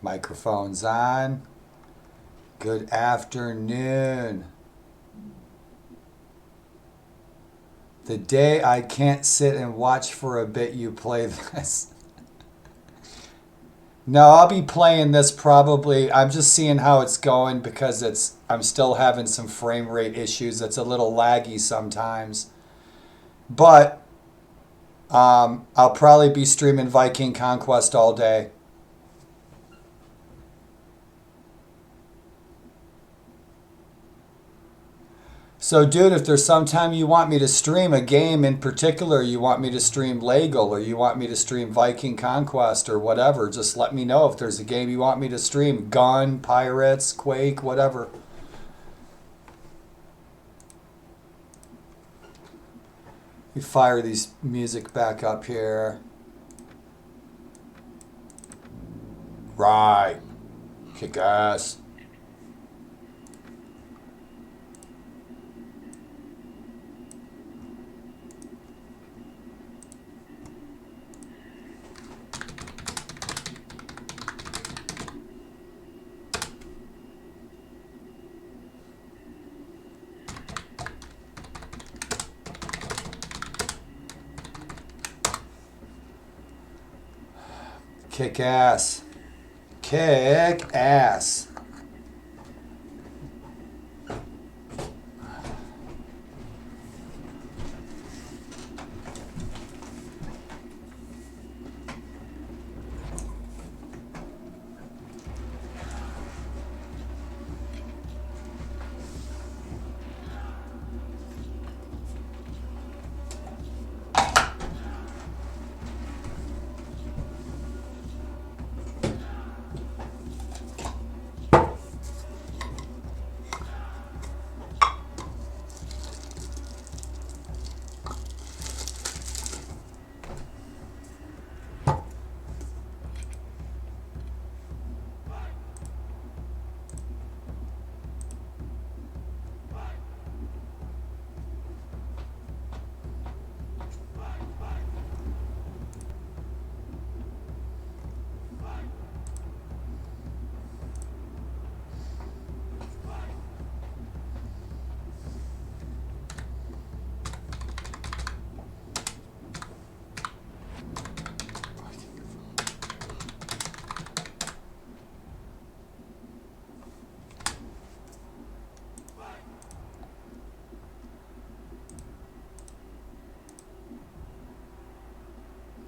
Microphone's on. Good afternoon. The day I can't sit and watch for a bit you play this. No, I'll be playing this probably. I'm just seeing how it's going because I'm still having some frame rate issues. It's a little laggy sometimes. But I'll probably be streaming Viking Conquest all day. So, dude, if there's some time you want me to stream a game in particular, you want me to stream Legal or you want me to stream Viking Conquest or whatever, just let me know if there's a game you want me to stream. Gun, Pirates, Quake, whatever. You fire these music back up here. Right. Kick ass. Kick ass. Kick ass.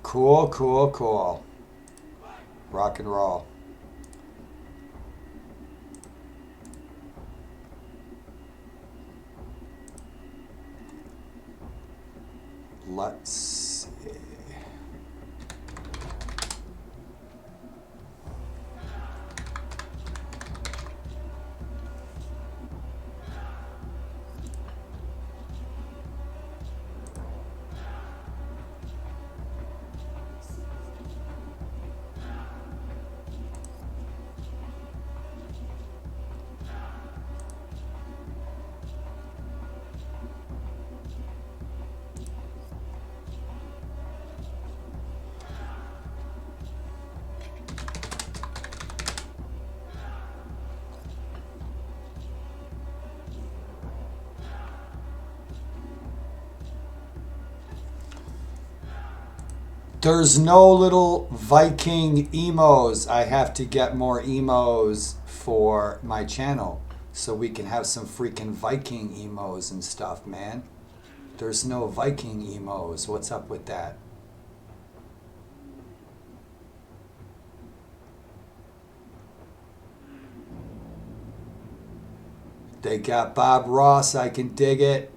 Cool, cool, cool. Rock and roll. Let's see. There's no little Viking emos. I have to get more emos for my channel so we can have some freaking Viking emos and stuff, man. There's no Viking emos. What's up with that? They got Bob Ross. I can dig it.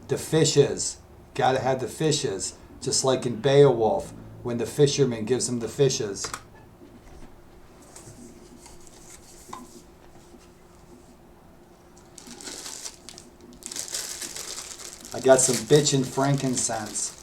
The fishes. Gotta have the fishes. Just like in Beowulf, when the fisherman gives him the fishes. I got some bitchin' frankincense.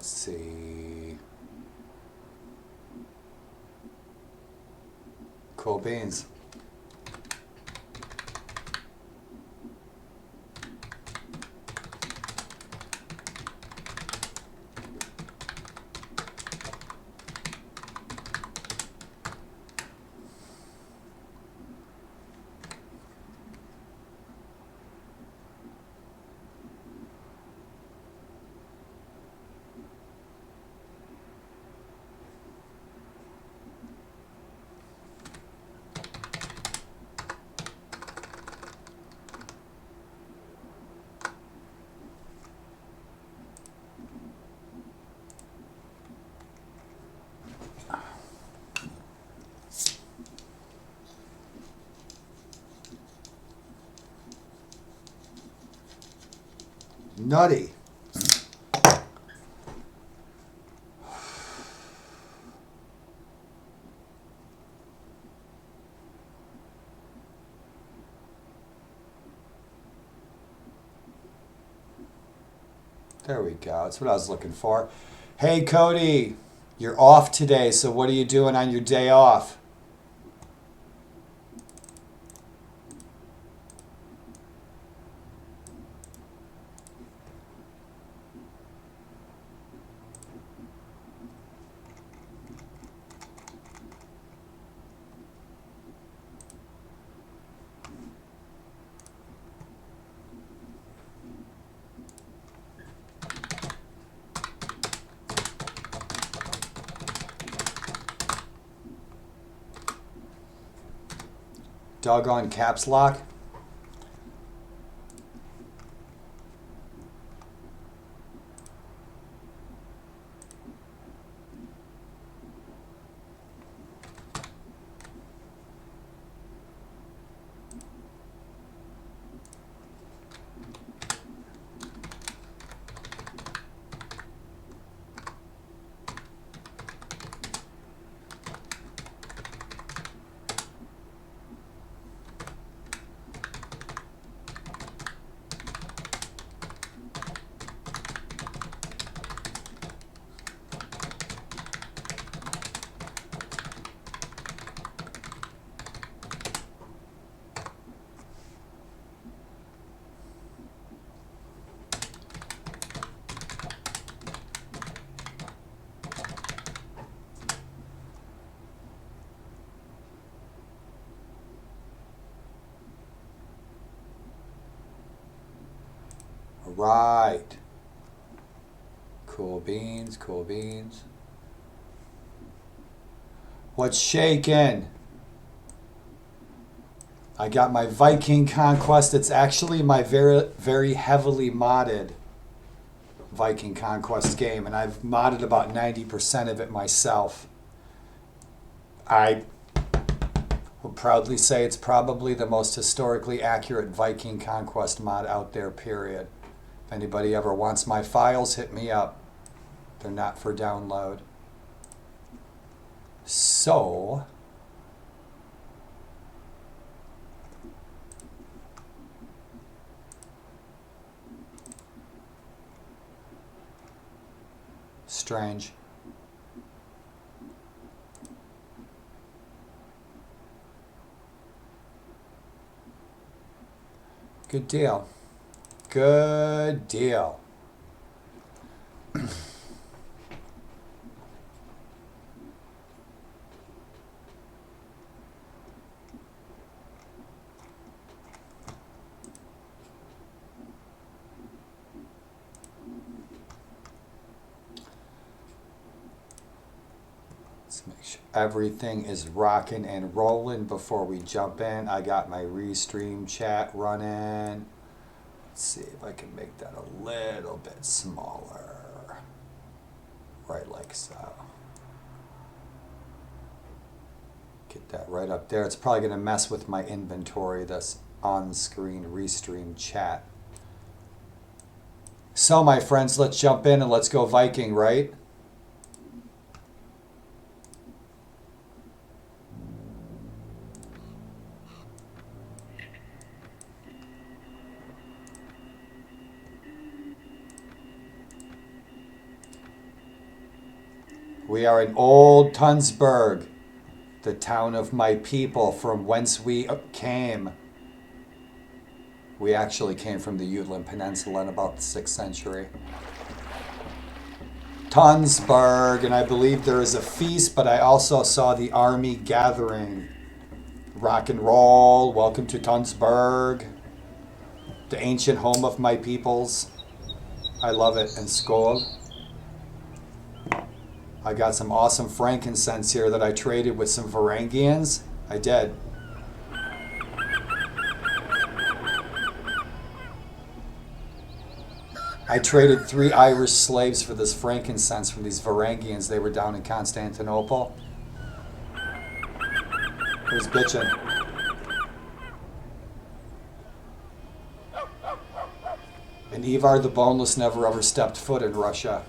Let's see. Cool beans. Nutty. There we go. That's what I was looking for. Hey, Cody, you're off today, so what are you doing on your day off? Doggone caps lock. Right. Cool beans, cool beans. What's shaking? I got my Viking Conquest. It's actually my very, very heavily modded Viking Conquest game, and I've modded about 90% of it myself. I will proudly say it's probably the most historically accurate Viking Conquest mod out there, period. If anybody ever wants my files, hit me up. They're not for download. So, strange. Good deal. Good deal. Let's make sure everything is rocking and rolling before we jump in. I got my restream chat running. Let's see if I can make that a little bit smaller. Right like so. Get that right up there. It's probably going to mess with my inventory, this on-screen restream chat. So, my friends, let's jump in and let's go Viking, right? We are in Old Tunsberg, the town of my people, from whence we came. We actually came from the Jutland Peninsula in about the 6th century. Tunsberg, and I believe there is a feast, but I also saw the army gathering. Rock and roll, welcome to Tunsberg, the ancient home of my peoples. I love it, and Skål. I got some awesome frankincense here that I traded with some Varangians. I did. I traded 3 Irish slaves for this frankincense from these Varangians. They were down in Constantinople. Who's bitching? And Ivar the Boneless never ever stepped foot in Russia.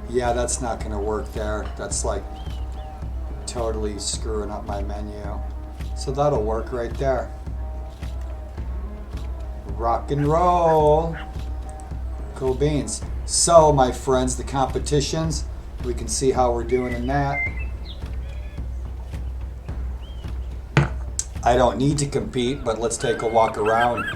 Yeah, that's not going to work there. That's like totally screwing up my menu. So that'll work right there. Rock and roll. Cool beans. So, my friends, the competitions, we can see how we're doing in that. I don't need to compete, but let's take a walk around.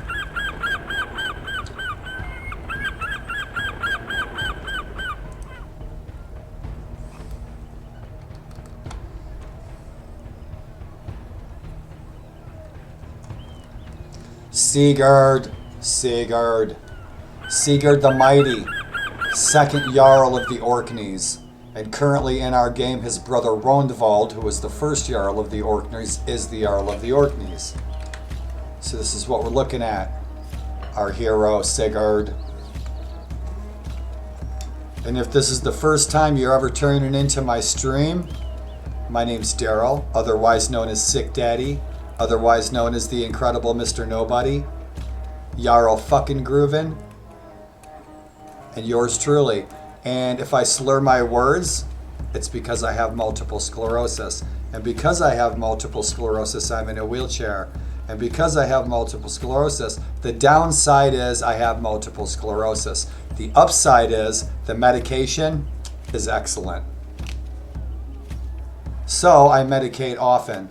Sigurd the Mighty, second Jarl of the Orkneys, and currently in our game his brother Rondvald, who was the first Jarl of the Orkneys, is the Jarl of the Orkneys. So this is what we're looking at, our hero Sigurd. And if this is the first time you're ever tuning into my stream, my name's Daryl, otherwise known as Sick Daddy, otherwise known as the Incredible Mr. Nobody, Jarl fucking Grooven, and yours truly. And if I slur my words, it's because I have multiple sclerosis. And because I have multiple sclerosis, I'm in a wheelchair. And because I have multiple sclerosis, the downside is I have multiple sclerosis. The upside is the medication is excellent. So I medicate often.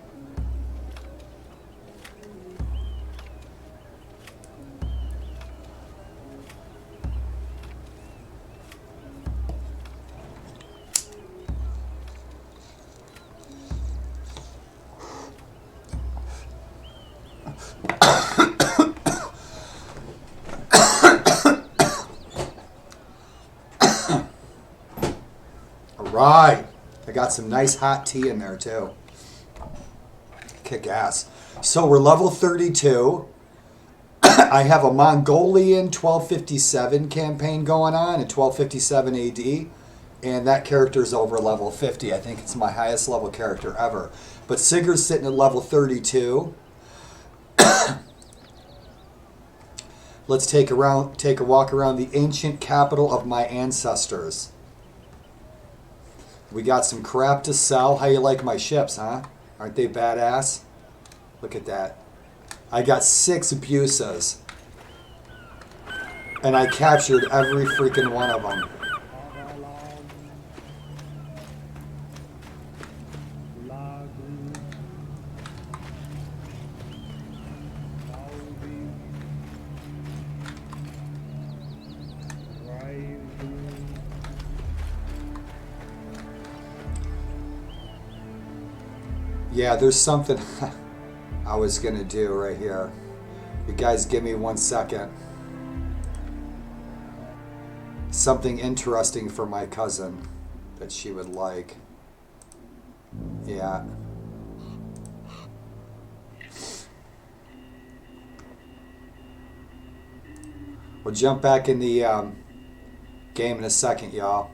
Right. I got some nice hot tea in there too. Kick ass. So we're level 32. I have a Mongolian 1257 campaign going on in 1257 AD. And that character is over level 50. I think it's my highest level character ever. But Sigurd's sitting at level 32. Let's take a walk around the ancient capital of my ancestors. We got some crap to sell. How you like my ships, huh? Aren't they badass? Look at that. I got 6 Busas. And I captured every freaking one of them. Yeah, there's something I was going to do right here. You guys give me 1 second. Something interesting for my cousin. that she would like. Yeah. We'll jump back in the game in a second, y'all.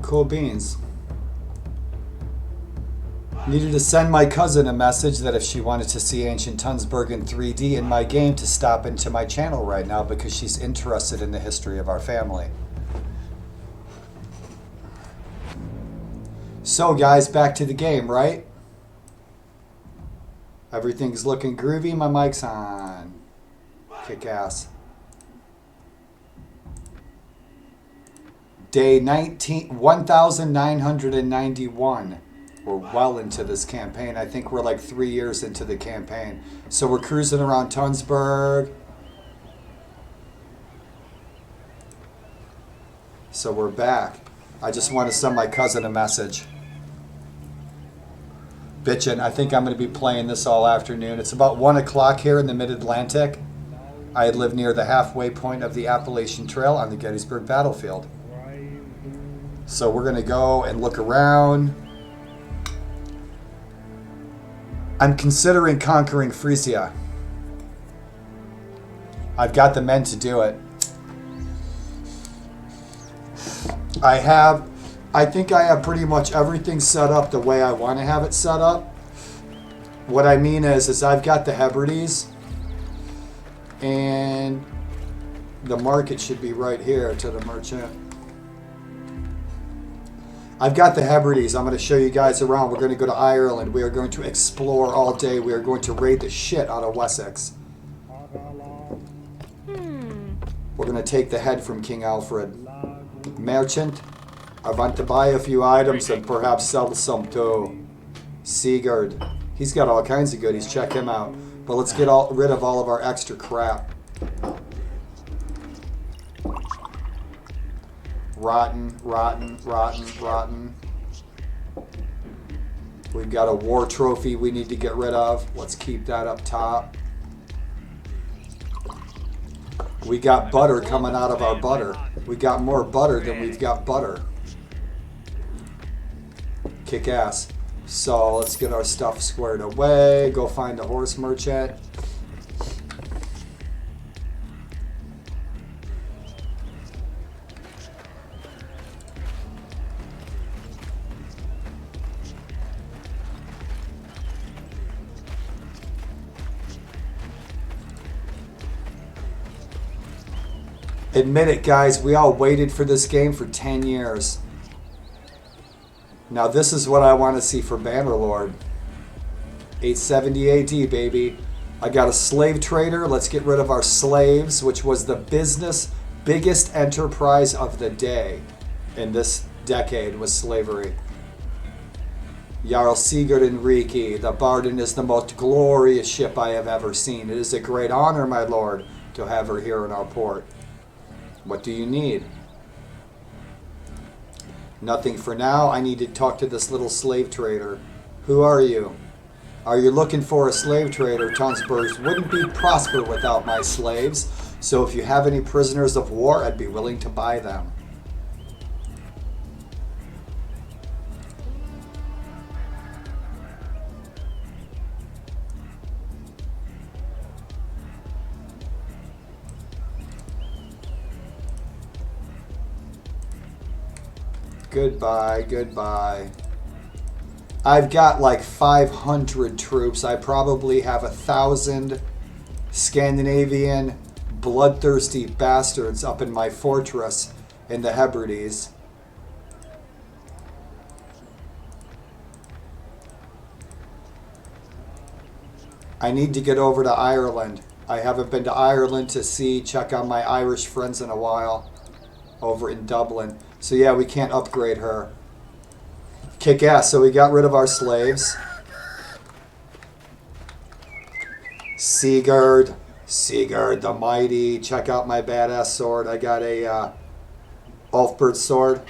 Cool beans. Needed to send my cousin a message that if she wanted to see Ancient Tunsberg in 3D in my game to stop into my channel right now because she's interested in the history of our family. So guys, back to the game, right? Everything's looking groovy. My mic's on. Kick ass. Day 1991. We're well into this campaign. I think we're like 3 years into the campaign. So we're cruising around Tunsberg. So we're back. I just want to send my cousin a message. Bitchin', I think I'm going to be playing this all afternoon. It's about 1 o'clock here in the Mid-Atlantic. I live near the halfway point of the Appalachian Trail on the Gettysburg Battlefield. So we're going to go and look around. I'm considering conquering Frisia. I've got the men to do it. I think I have pretty much everything set up the way I want to have it set up. What I mean is I've got the Hebrides, and the market should be right here to the merchant. I've got the Hebrides. I'm going to show you guys around. We're going to go to Ireland. We are going to explore all day. We are going to raid the shit out of Wessex. We're going to take the head from King Alfred. Merchant, I want to buy a few items and perhaps sell some too. Sigurd, he's got all kinds of goodies. Check him out. But let's get rid of all of our extra crap. Rotten. We've got a war trophy we need to get rid of. Let's keep that up top. We got butter coming out of our butter. We got more butter than we've got butter. Kick ass. So let's get our stuff squared away. Go find a horse merchant. Admit it, guys, we all waited for this game for 10 years. Now this is what I want to see for Bannerlord. 870 AD, baby. I got a slave trader. Let's get rid of our slaves, which was the biggest enterprise of the day in this decade was slavery. Jarl Sigurd and Rikki, the Barden is the most glorious ship I have ever seen. It is a great honor, my lord, to have her here in our port. What do you need? Nothing for now. I need to talk to this little slave trader. Who are you? Are you looking for a slave trader? Tunsberg wouldn't be prosper without my slaves. So if you have any prisoners of war, I'd be willing to buy them. Goodbye, goodbye. I've got like 500 troops. I probably have 1,000 Scandinavian bloodthirsty bastards up in my fortress in the Hebrides. I need to get over to Ireland. I haven't been to Ireland to check on my Irish friends in a while over in Dublin. So yeah, we can't upgrade her. Kick ass. So we got rid of our slaves. Sigurd. Sigurd the Mighty. Check out my badass sword. I got a Ulfbert sword.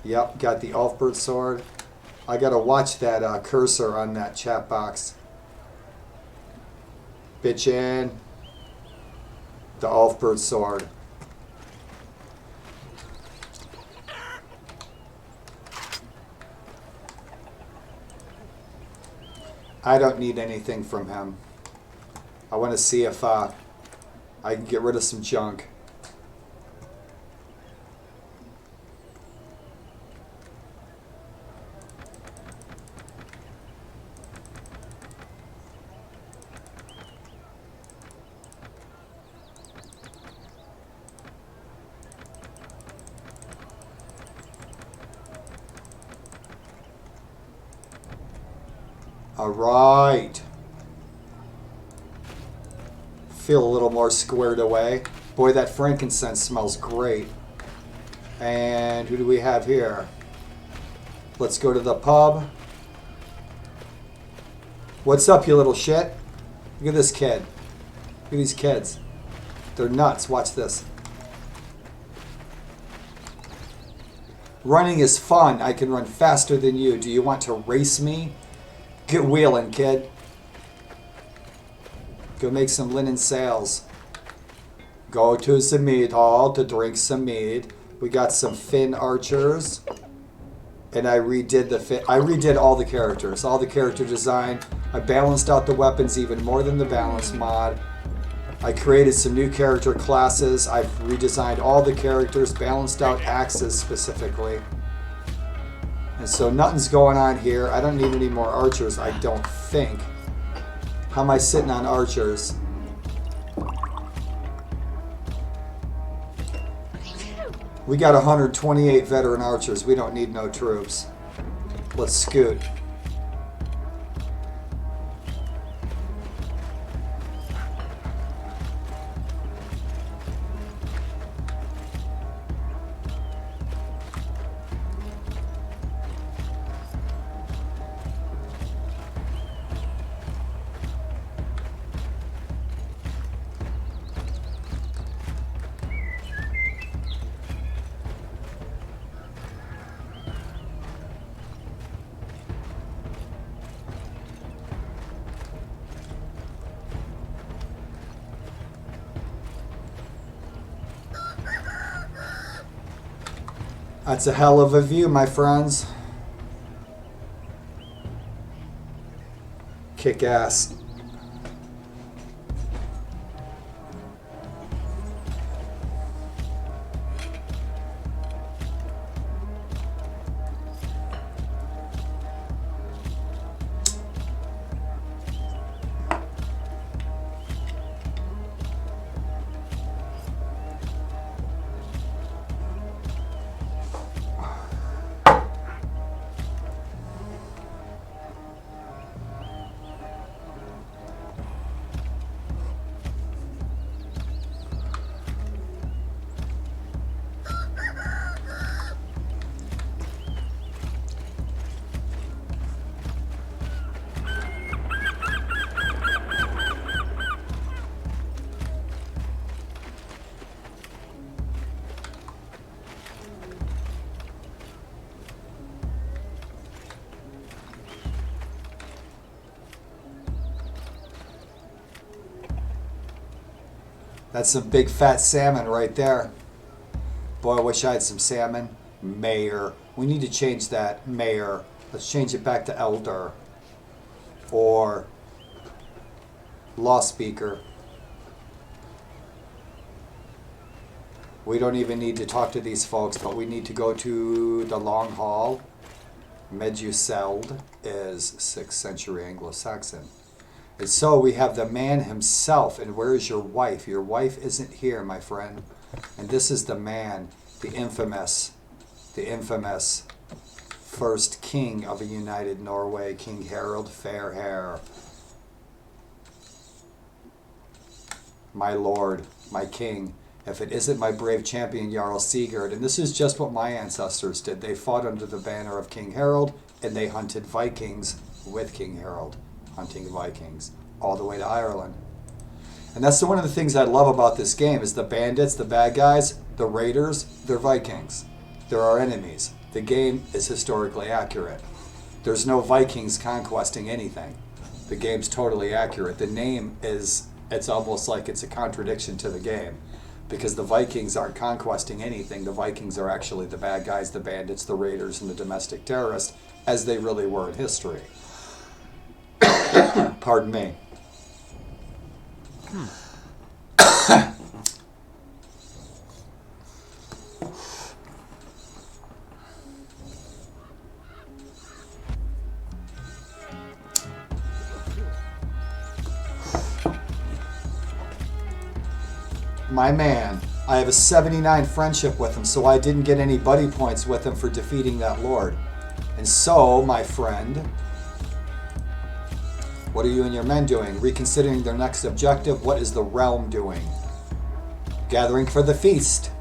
Yep, got the Ulfbert sword. I gotta watch that cursor on that chat box. Bitchin'. The Ulfbert sword. I don't need anything from him. I want to see if I can get rid of some junk. All right. Feel a little more squared away. Boy, that frankincense smells great. And who do we have here? Let's go to the pub. What's up, you little shit? Look at this kid. Look at these kids. They're nuts. Watch this. Running is fun. I can run faster than you. Do you want to race me? Get wheeling, kid. Go make some linen sails. Go to the mead hall to drink some mead. We got some Finn archers. And I redid all the characters. All the character design. I balanced out the weapons even more than the balance mod. I created some new character classes. I've redesigned all the characters, balanced out axes specifically. And so nothing's going on here. I don't need any more archers, I don't think. How am I sitting on archers? We got 128 veteran archers. We don't need no troops. Let's scoot. That's a hell of a view, my friends. Kick ass. That's some big fat salmon right there. Boy, I wish I had some salmon. Mayor. We need to change that. Mayor. Let's change it back to elder. Or law speaker. We don't even need to talk to these folks, but we need to go to the long hall. Meduseld is 6th century Anglo-Saxon. And so we have the man himself. And where is your wife? Your wife isn't here, my friend. And this is the man, the infamous first king of a united Norway, King Harald Fairhair. My lord, my king. If it isn't my brave champion Jarl Sigurd, and this is just what my ancestors did. They fought under the banner of King Harald, and they hunted Vikings with King Harald, hunting Vikings all the way to Ireland. And that's one of the things I love about this game is the bandits, the bad guys, the raiders, they're Vikings. They're our enemies. The game is historically accurate. There's no Vikings conquesting anything. The game's totally accurate. The name is, it's almost like it's a contradiction to the game. Because the Vikings aren't conquesting anything. The Vikings are actually the bad guys, the bandits, the raiders, and the domestic terrorists, as they really were in history. Pardon me. My man, I have a 79 friendship with him, so I didn't get any buddy points with him for defeating that lord. And so, my friend, what are you and your men doing? Reconsidering their next objective. What is the realm doing? Gathering for the feast.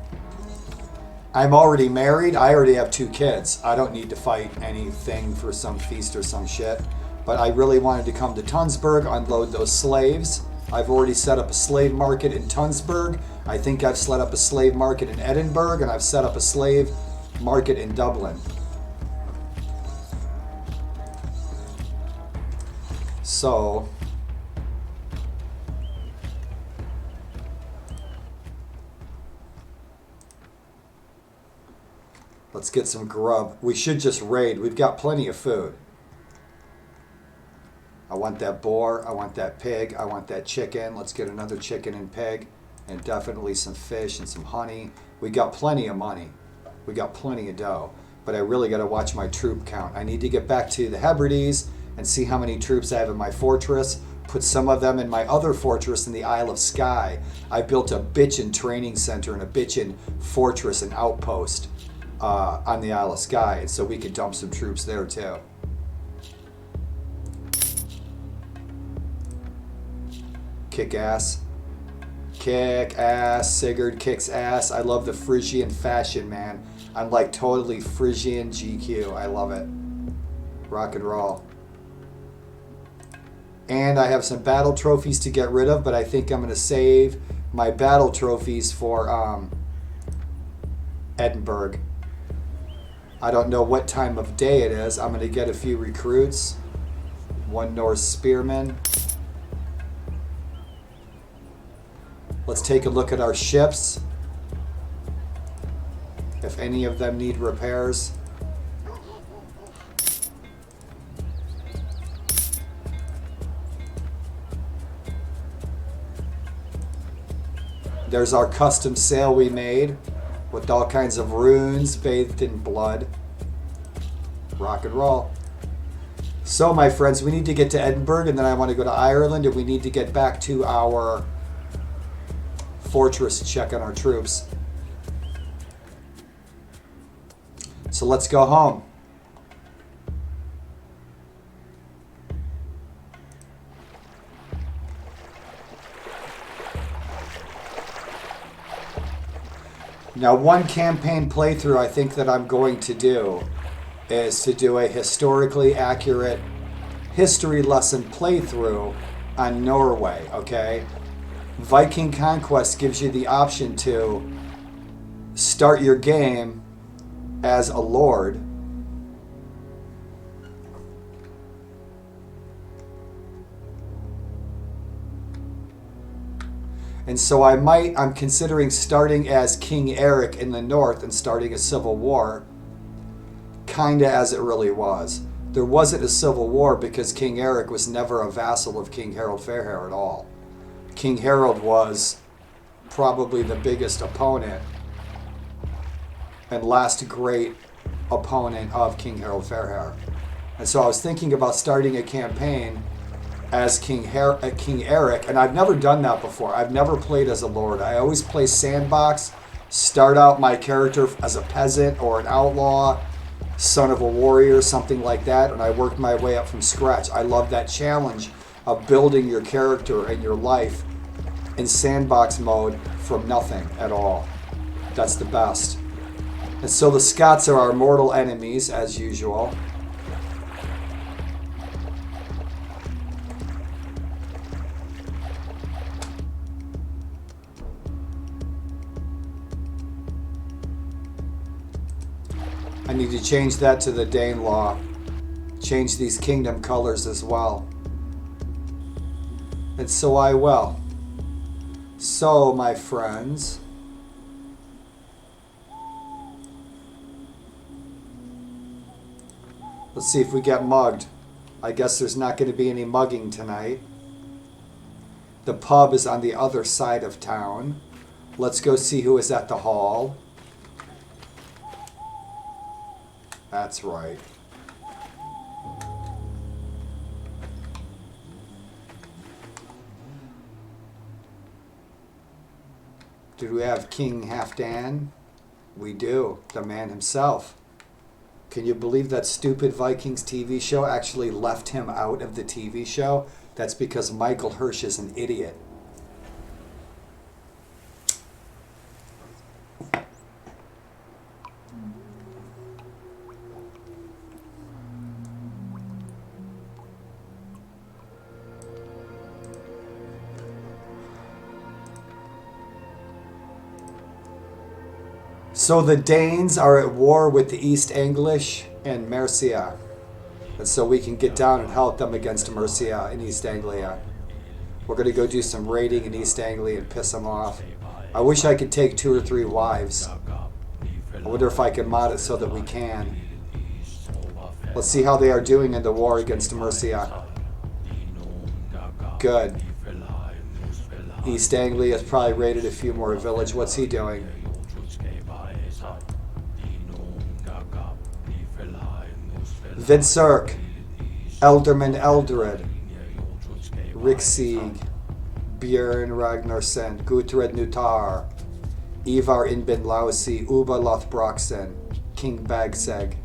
I'm already married. I already have 2 kids. I don't need to fight anything for some feast or some shit. But I really wanted to come to Tunsberg, unload those slaves. I've already set up a slave market in Tunsberg. I think I've set up a slave market in Edinburgh, and I've set up a slave market in Dublin. So, let's get some grub. We should just raid. We've got plenty of food. I want that boar, I want that pig, I want that chicken. Let's get another chicken and pig, and definitely some fish and some honey. We got plenty of money. We got plenty of dough. But I really got to watch my troop count. I need to get back to the Hebrides and see how many troops I have in my fortress. Put some of them in my other fortress in the Isle of Skye. I built a bitchin' training center and a bitchin' fortress and outpost on the Isle of Skye. And so we could dump some troops there too. Kick ass. Kick ass. Sigurd kicks ass. I love the Frisian fashion, man. I'm like totally Frisian GQ. I love it. Rock and roll. And I have some battle trophies to get rid of, but I think I'm going to save my battle trophies for Edinburgh. I don't know what time of day it is. I'm going to get a few recruits. 1 Norse spearman. Let's take a look at our ships. If any of them need repairs. There's our custom sail we made with all kinds of runes bathed in blood. Rock and roll. So, my friends, we need to get to Edinburgh, and then I want to go to Ireland, and we need to get back to our fortress to check on our troops. So let's go home. Now, one campaign playthrough I think that I'm going to do is to do a historically accurate history lesson playthrough on Norway, okay? Viking Conquest gives you the option to start your game as a lord. And so I'm considering starting as King Eric in the north and starting a civil war, kinda as it really was. There wasn't a civil war because King Eric was never a vassal of King Harald Fairhair at all. King Harald was probably the biggest opponent and last great opponent of King Harold Fairhair. And so I was thinking about starting a campaign as King Eric, and I've never done that before. I've never played as a lord. I always play sandbox, start out my character as a peasant or an outlaw, son of a warrior, something like that, and I worked my way up from scratch. I love that challenge of building your character and your life in sandbox mode from nothing at all. That's the best. And so the Scots are our mortal enemies, as usual. I need to change that to the Danelaw. Change these kingdom colors as well. And so I will. So, my friends, let's see if we get mugged. I guess there's not going to be any mugging tonight. The pub is on the other side of town. Let's go see who is at the hall. That's right. Did we have King Halfdan? We do. The man himself. Can you believe that stupid Vikings TV show actually left him out of the TV show? That's because Michael Hirsch is an idiot. So the Danes are at war with the East English and Mercia. And so we can get down and help them against Mercia in East Anglia. We're going to go do some raiding in East Anglia and piss them off. I wish I could take 2 or 3 wives. I wonder if I can mod it so that we can. Let's see how they are doing in the war against Mercia. Good. East Anglia has probably raided a few more villages. What's he doing? Vidsirk, Elderman Eldred, Rikki, Björn Ragnarsson, Gutred Nutar, Ivar Inbin Lausi, Uba Lothbroxen, King Bagseg.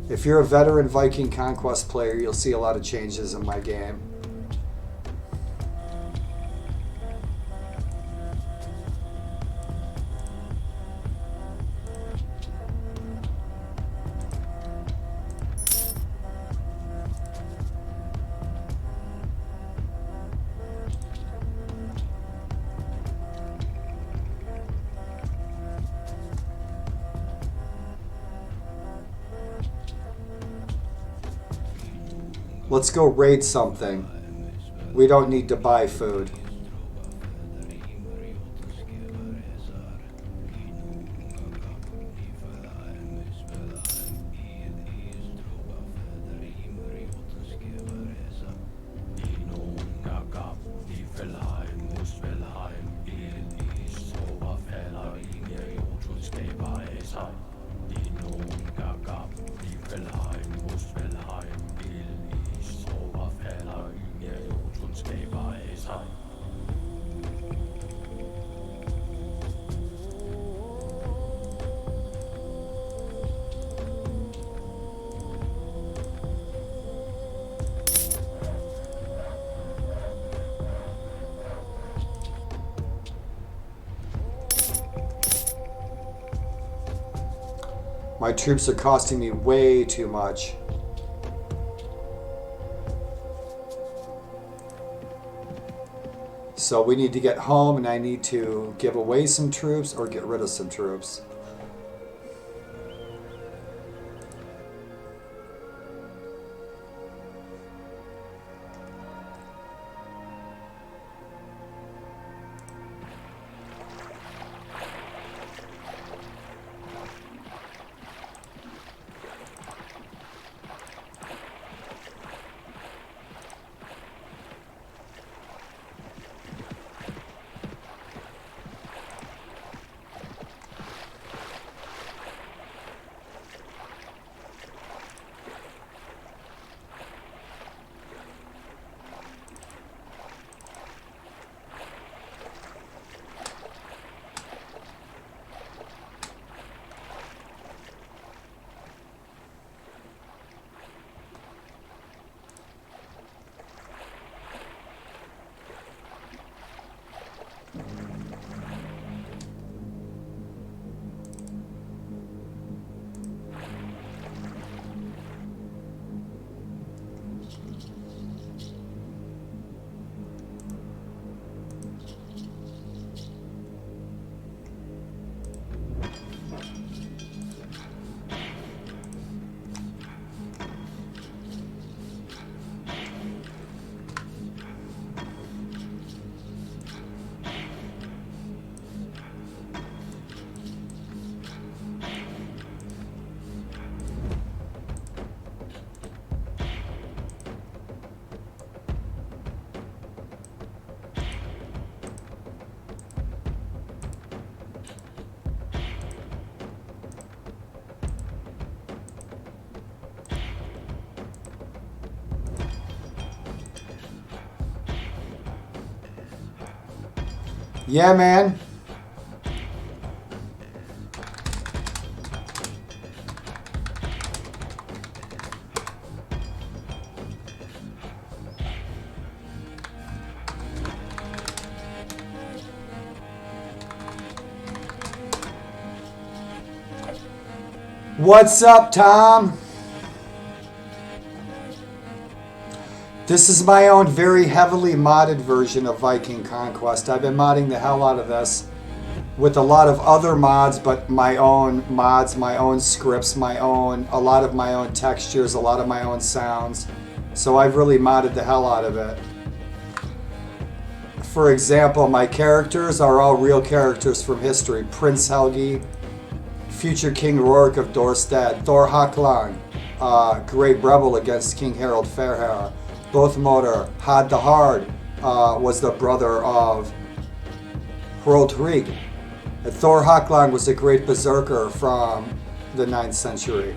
If you're a veteran Viking Conquest player, you'll see a lot of changes in my game. Let's go raid something. We don't need to buy food. My troops are costing me way too much. So we need to get home, and I need to give away some troops or get rid of some troops. Yeah, man. What's up, Tom? This is my own very heavily modded version of Viking Conquest. I've been modding the hell out of this with a lot of other mods, but my own mods, my own scripts, a lot of my own textures, a lot of my own sounds. So I've really modded the hell out of it. For example, my characters are all real characters from history. Prince Helgi, future King Rorik of Dorstad, Thor Haklang, great rebel against King Harald Fairhair. Bothmoder, Had the Hard, was the brother of Hroltrig. Thor Haklang was a great berserker from the 9th century.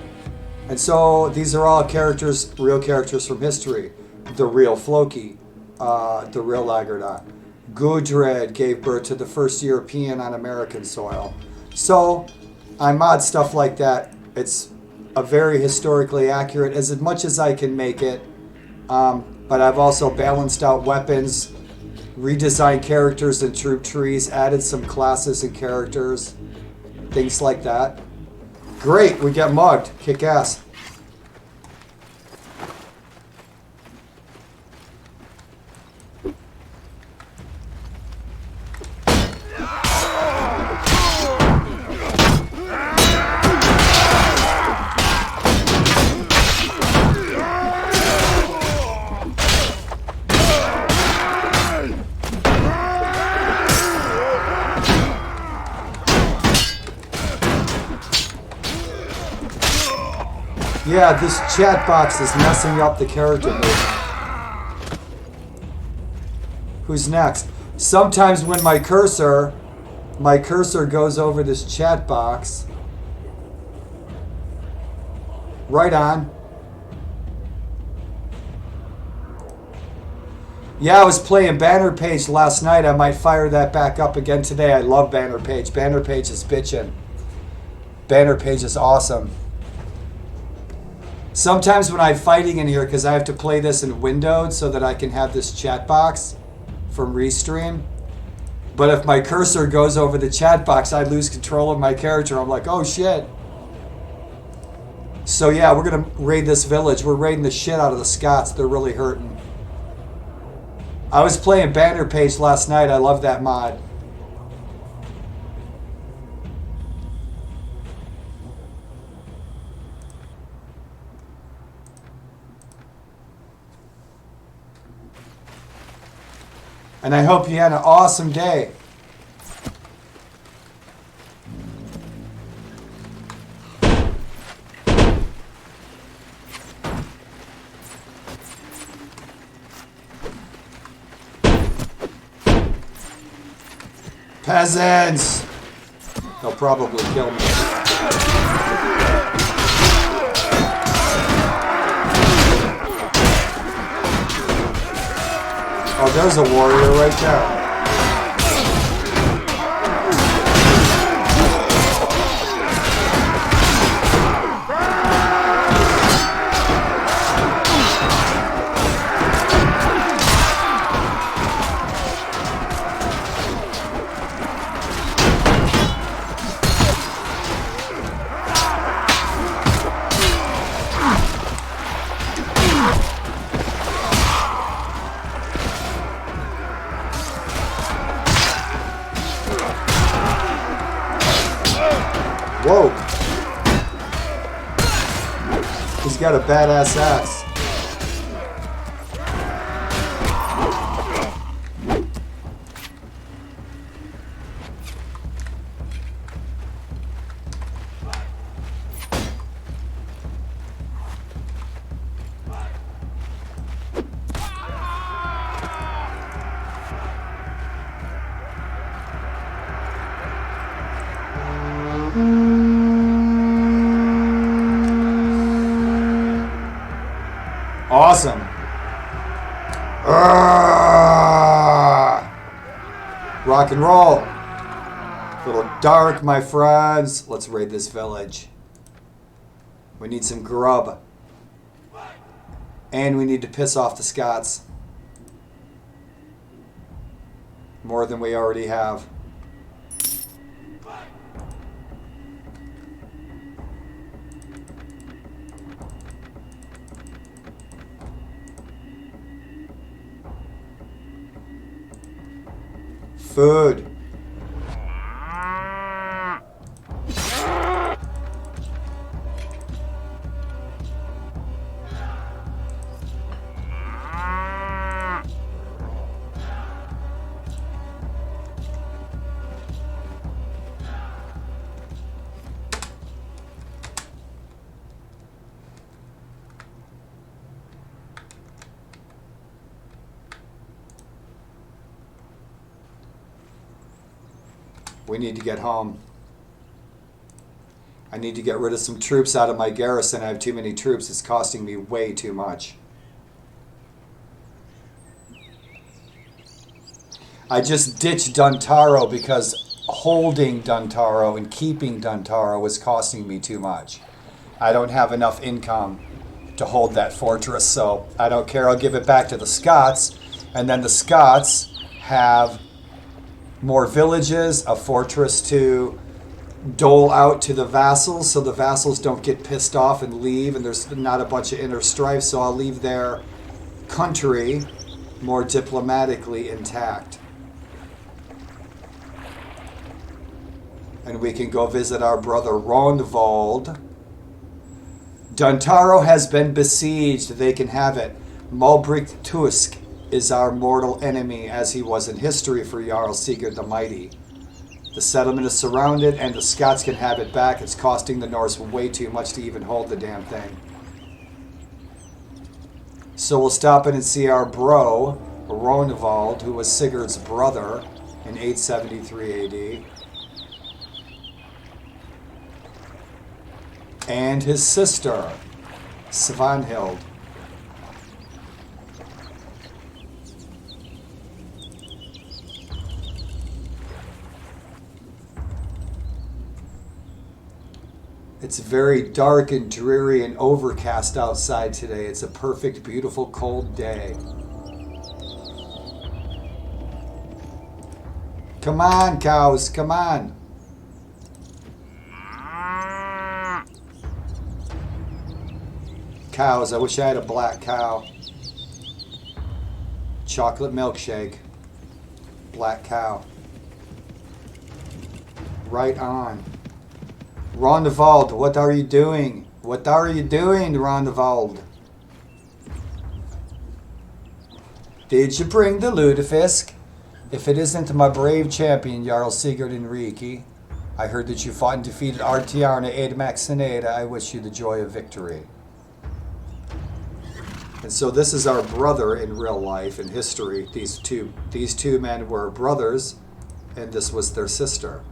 And so these are all characters, real characters from history. The real Floki, the real Lagerda. Gudrid gave birth to the first European on American soil. So I mod stuff like that. It's a very historically accurate, as much as I can make it. But I've also balanced out weapons, redesigned characters and troop trees, added some classes and characters, things like that. Great, we get mugged. Kick ass. Yeah, this chat box is messing up the character movement. Who's next? Sometimes when my cursor goes over this chat box. Right on. Yeah, I was playing Banner Page last night. I might fire that back up again today. I love Banner Page. Banner Page is bitchin'. Banner Page is awesome. Sometimes when I'm fighting in here, because I have to play this in windowed so that I can have this chat box from Restream. But if my cursor goes over the chat box, I lose control of my character. I'm like, oh shit. So yeah, we're going to raid this village. We're raiding the shit out of the Scots. They're really hurting. I was playing Banner Page last night. I love that mod. And I hope you had an awesome day. Peasants! They'll probably kill me. Oh, there's a warrior right there. Whoa. He's got a badass axe. Awesome. rock and roll. A little dark, my friends. Let's raid this village. We need some grub. And we need to piss off the Scots. More than we already have. Food. We need to get home. I need to get rid of some troops out of my garrison. I have too many troops. It's costing me way too much. I just ditched Duntaro because holding Duntaro and keeping Duntaro was costing me too much. I don't have enough income to hold that fortress, so I don't care. I'll give it back to the Scots, and then the Scots have more villages, a fortress to dole out to the vassals so the vassals don't get pissed off and leave, and there's not a bunch of inner strife, so I'll leave their country more diplomatically intact. And we can go visit our brother Ronvald. Duntaro has been besieged. They can have it. Mulbricht Tusk is our mortal enemy, as he was in history for Jarl Sigurd the Mighty. The settlement is surrounded, and the Scots can have it back. It's costing the Norse way too much to even hold the damn thing. So we'll stop in and see our bro, Ronvald, who was Sigurd's brother in 873 AD. And his sister, Svanhild. It's very dark and dreary and overcast outside today. It's a perfect, beautiful, cold day. Come on, cows, come on. Cows, I wish I had a black cow. Chocolate milkshake. Black cow. Right on. Ronvald, what are you doing? What are you doing, Ronvald? Did you bring the lutefisk? If it isn't my brave champion, Jarl Sigurd and Rikki, I heard that you fought and defeated Artiarna Edmaxineda. I wish you the joy of victory. And so this is our brother in real life, in history. These two men were brothers, and this was their sister.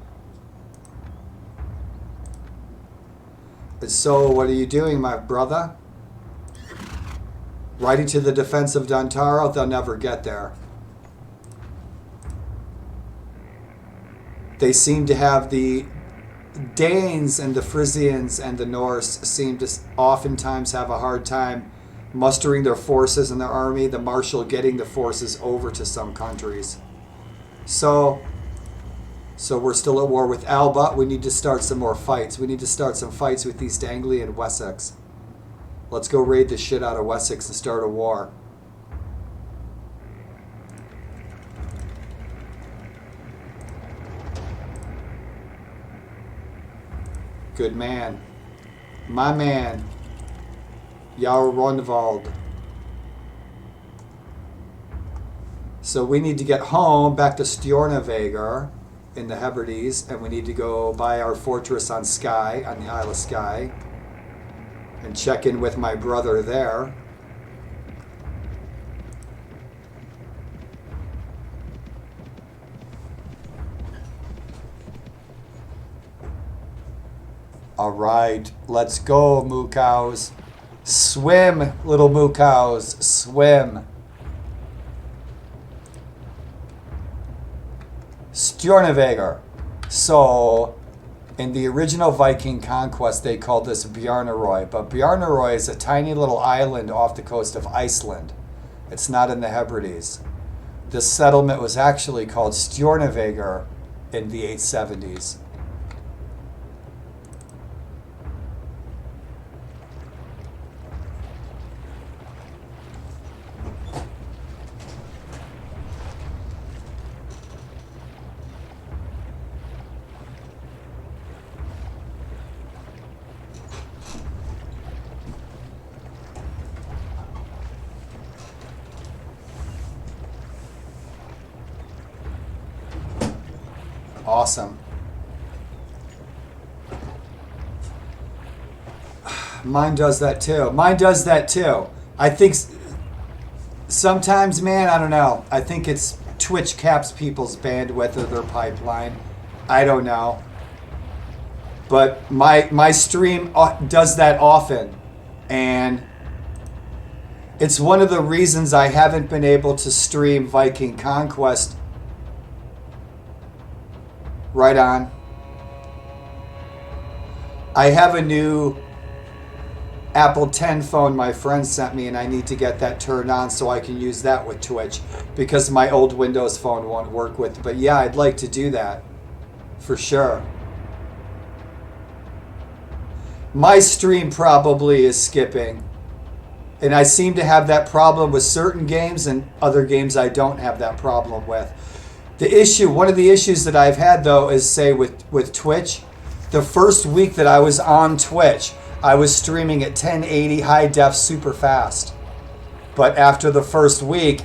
And so, what are you doing, my brother? Riding to the defense of Duntaro? They'll never get there. They seem to have the Danes and the Frisians and the Norse seem to oftentimes have a hard time mustering their forces and their army, the marshal getting the forces over to some countries. So we're still at war with Alba. We need to start some more fights. We need to start some fights with East Anglia and Wessex. Let's go raid the shit out of Wessex and start a war. Good man. My man. Jarl Ronvald. So we need to get home, back to Stjornavagar in the Hebrides, and we need to go buy our fortress on Skye, on the Isle of Skye, and check in with my brother there. All right, let's go, moo cows. Swim, little moo cows, swim. Stjornavegar. So, in the original Viking Conquest, they called this Bjarnaroy. But Bjarnaroy is a tiny little island off the coast of Iceland. It's not in the Hebrides. This settlement was actually called Stjornavegar in the 870s. Awesome. Mine does that too. Mine does that too. I think sometimes, man, I don't know. I think it's Twitch caps people's bandwidth or their pipeline. I don't know. But my stream does that often. And it's one of the reasons I haven't been able to stream Viking Conquest. Right on. I have a new Apple X phone my friend sent me, and I need to get that turned on so I can use that with Twitch because my old Windows phone won't work with. But yeah, I'd like to do that for sure. My stream probably is skipping, and I seem to have that problem with certain games, and other games I don't have that problem with. One of the issues that I've had though is, say, with Twitch, the first week that I was on Twitch, I was streaming at 1080 high def super fast. But after the first week,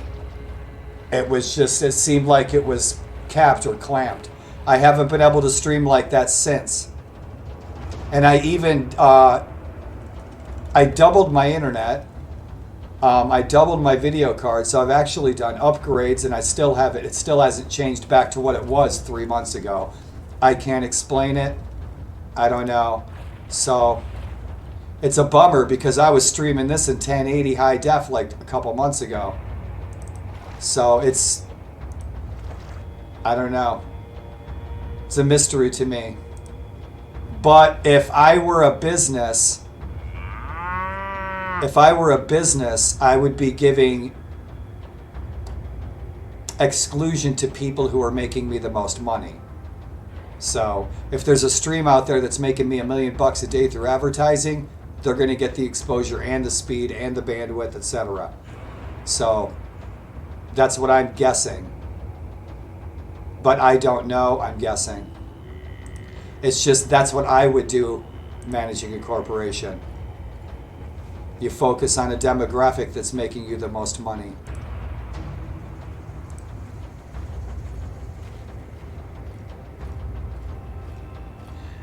it seemed like it was capped or clamped. I haven't been able to stream like that since. And I even, I doubled my internet. I doubled my video card, so I've actually done upgrades, and I still have it. It still hasn't changed back to what it was 3 months ago. I can't explain it. I don't know. So it's a bummer because I was streaming this in 1080 high def like a couple months ago. So I don't know. It's a mystery to me. But if I were a business, I would be giving exclusion to people who are making me the most money. So if there's a stream out there that's making me $1 million a day through advertising, they're going to get the exposure and the speed and the bandwidth, etc. So that's what I'm guessing. But I don't know, I'm guessing. It's just that's what I would do managing a corporation. You focus on a demographic that's making you the most money.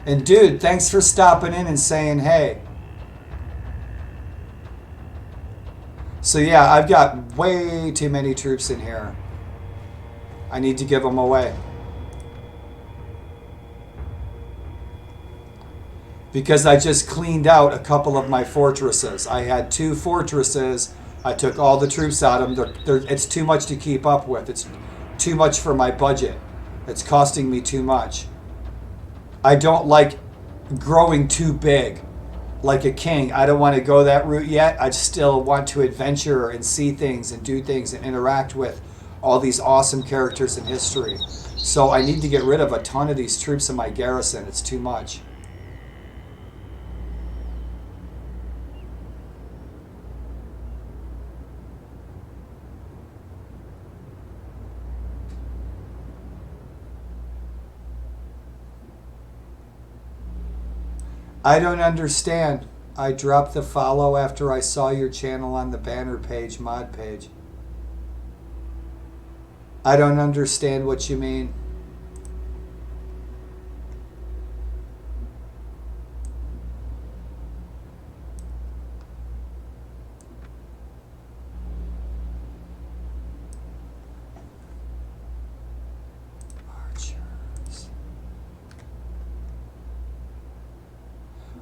And dude, thanks for stopping in and saying hey. So yeah, I've got way too many troops in here. I need to give them away. Because I just cleaned out a couple of my fortresses. I had 2 fortresses. I took all the troops out of them. It's too much to keep up with. It's too much for my budget. It's costing me too much. I don't like growing too big like a king. I don't want to go that route yet. I still want to adventure and see things and do things and interact with all these awesome characters in history. So I need to get rid of a ton of these troops in my garrison. It's too much. I don't understand. I dropped the follow after I saw your channel on the banner page, mod page. I don't understand what you mean.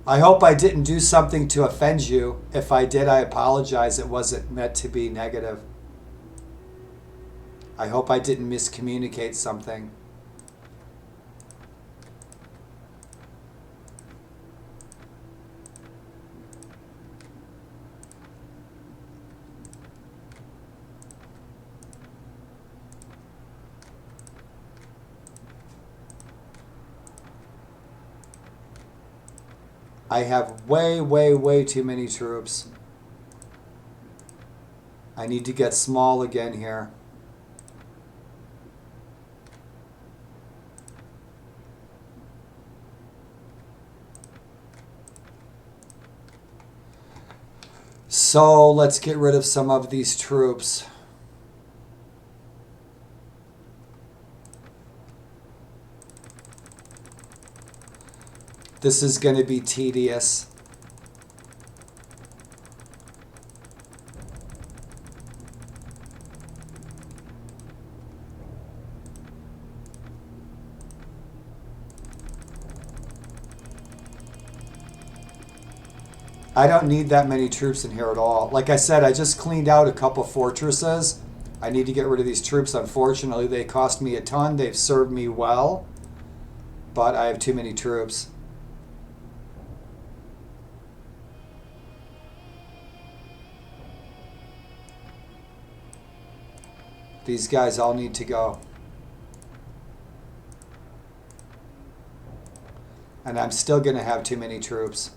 I hope I didn't do something to offend you. If I did, I apologize. It wasn't meant to be negative. I hope I didn't miscommunicate something. I have way, way, way too many troops. I need to get small again here. So let's get rid of some of these troops. This is going to be tedious. I don't need that many troops in here at all. Like I said, I just cleaned out a couple fortresses. I need to get rid of these troops. Unfortunately, they cost me a ton. They've served me well, but I have too many troops. These guys all need to go. And I'm still going to have too many troops.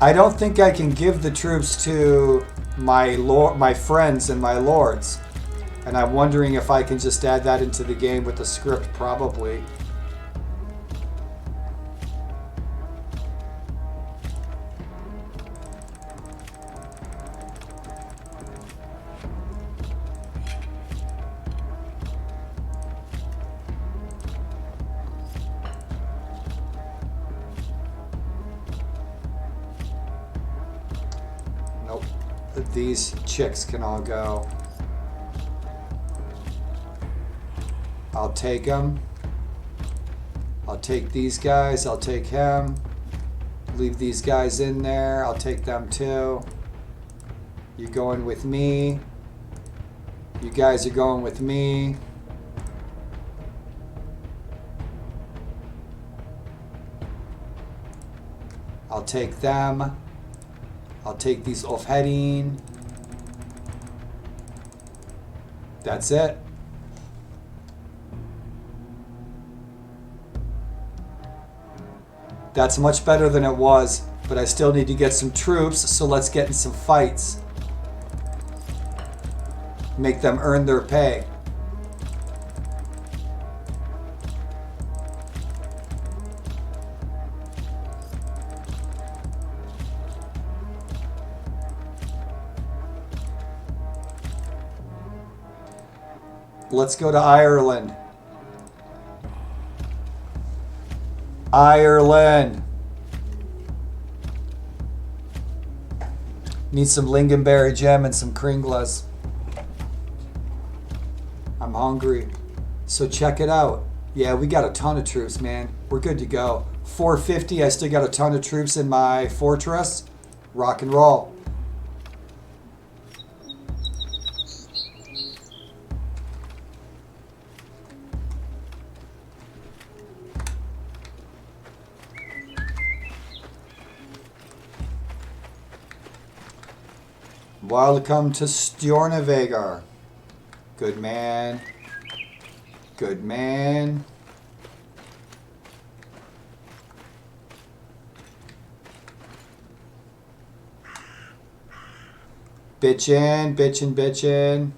I don't think I can give the troops to my friends and my lords. And I'm wondering if I can just add that into the game with the script, probably. Nope. These chicks can all go. I'll take them. I'll take these guys. I'll take him. Leave these guys in there. I'll take them too. You going with me? You guys are going with me. I'll take them. I'll take these Ofherin. That's it. That's much better than it was, but I still need to get some troops, so let's get in some fights. Make them earn their pay. Let's go to Ireland. Ireland. Need some lingonberry gem and some kringlas. I'm hungry. So check it out. Yeah, we got a ton of troops, man. We're good to go. 450, I still got a ton of troops in my fortress. Rock and roll. Welcome to Stjornavegar. Good man. Good man. Bitchin', bitchin', bitchin'.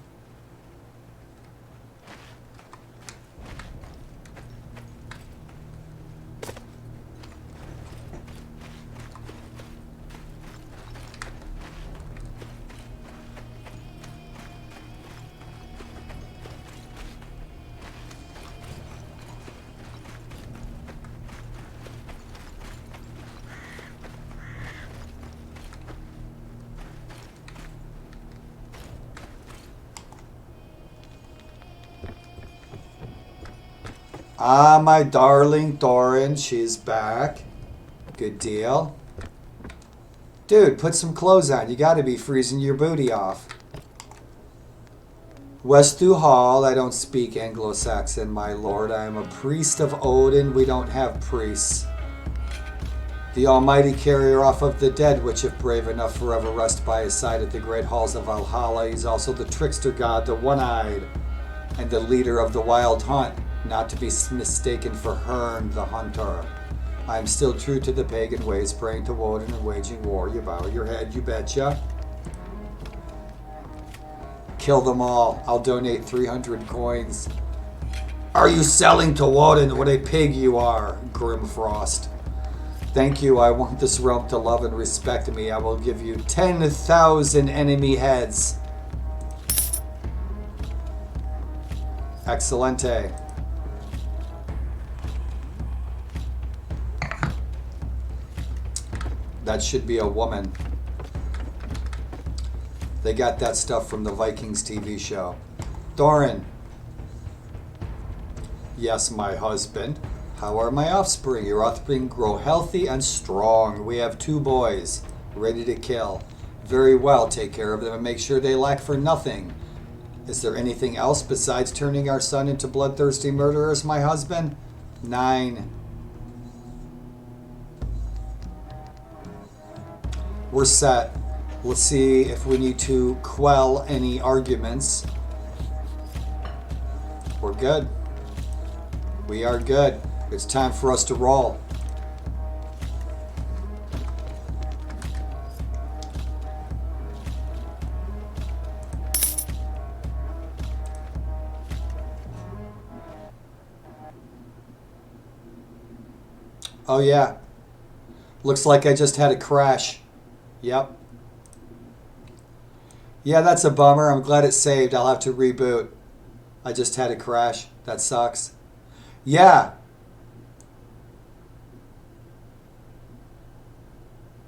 Ah, my darling Thorin, she's back. Good deal. Dude, put some clothes on. You gotta be freezing your booty off. Westu Hall, I don't speak Anglo-Saxon, my lord. I am a priest of Odin. We don't have priests. The almighty carrier off of the dead, which if brave enough forever rest by his side at the great halls of Valhalla. He's also the trickster god, the one-eyed, and the leader of the wild hunt, not to be mistaken for Herne the hunter. I am still true to the pagan ways, praying to Woden and waging war. You bow your head, you betcha. Kill them all. I'll donate 300 coins. Are you selling to Woden? What a pig you are, Grimfrost. Thank you. I want this realm to love and respect me. I will give you 10,000 enemy heads. Excelente. That should be a woman. They got that stuff from the Vikings TV show. Thorin. Yes, my husband. How are my offspring? Your offspring grow healthy and strong. We have 2 boys, ready to kill. Very well, take care of them and make sure they lack for nothing. Is there anything else besides turning our son into bloodthirsty murderers, my husband? 9. We're set. Let's see if we need to quell any arguments. We're good. We are good. It's time for us to roll. Oh yeah. Looks like I just had a crash. Yep. Yeah, that's a bummer. I'm glad it saved. I'll have to reboot. I just had a crash. That sucks. Yeah.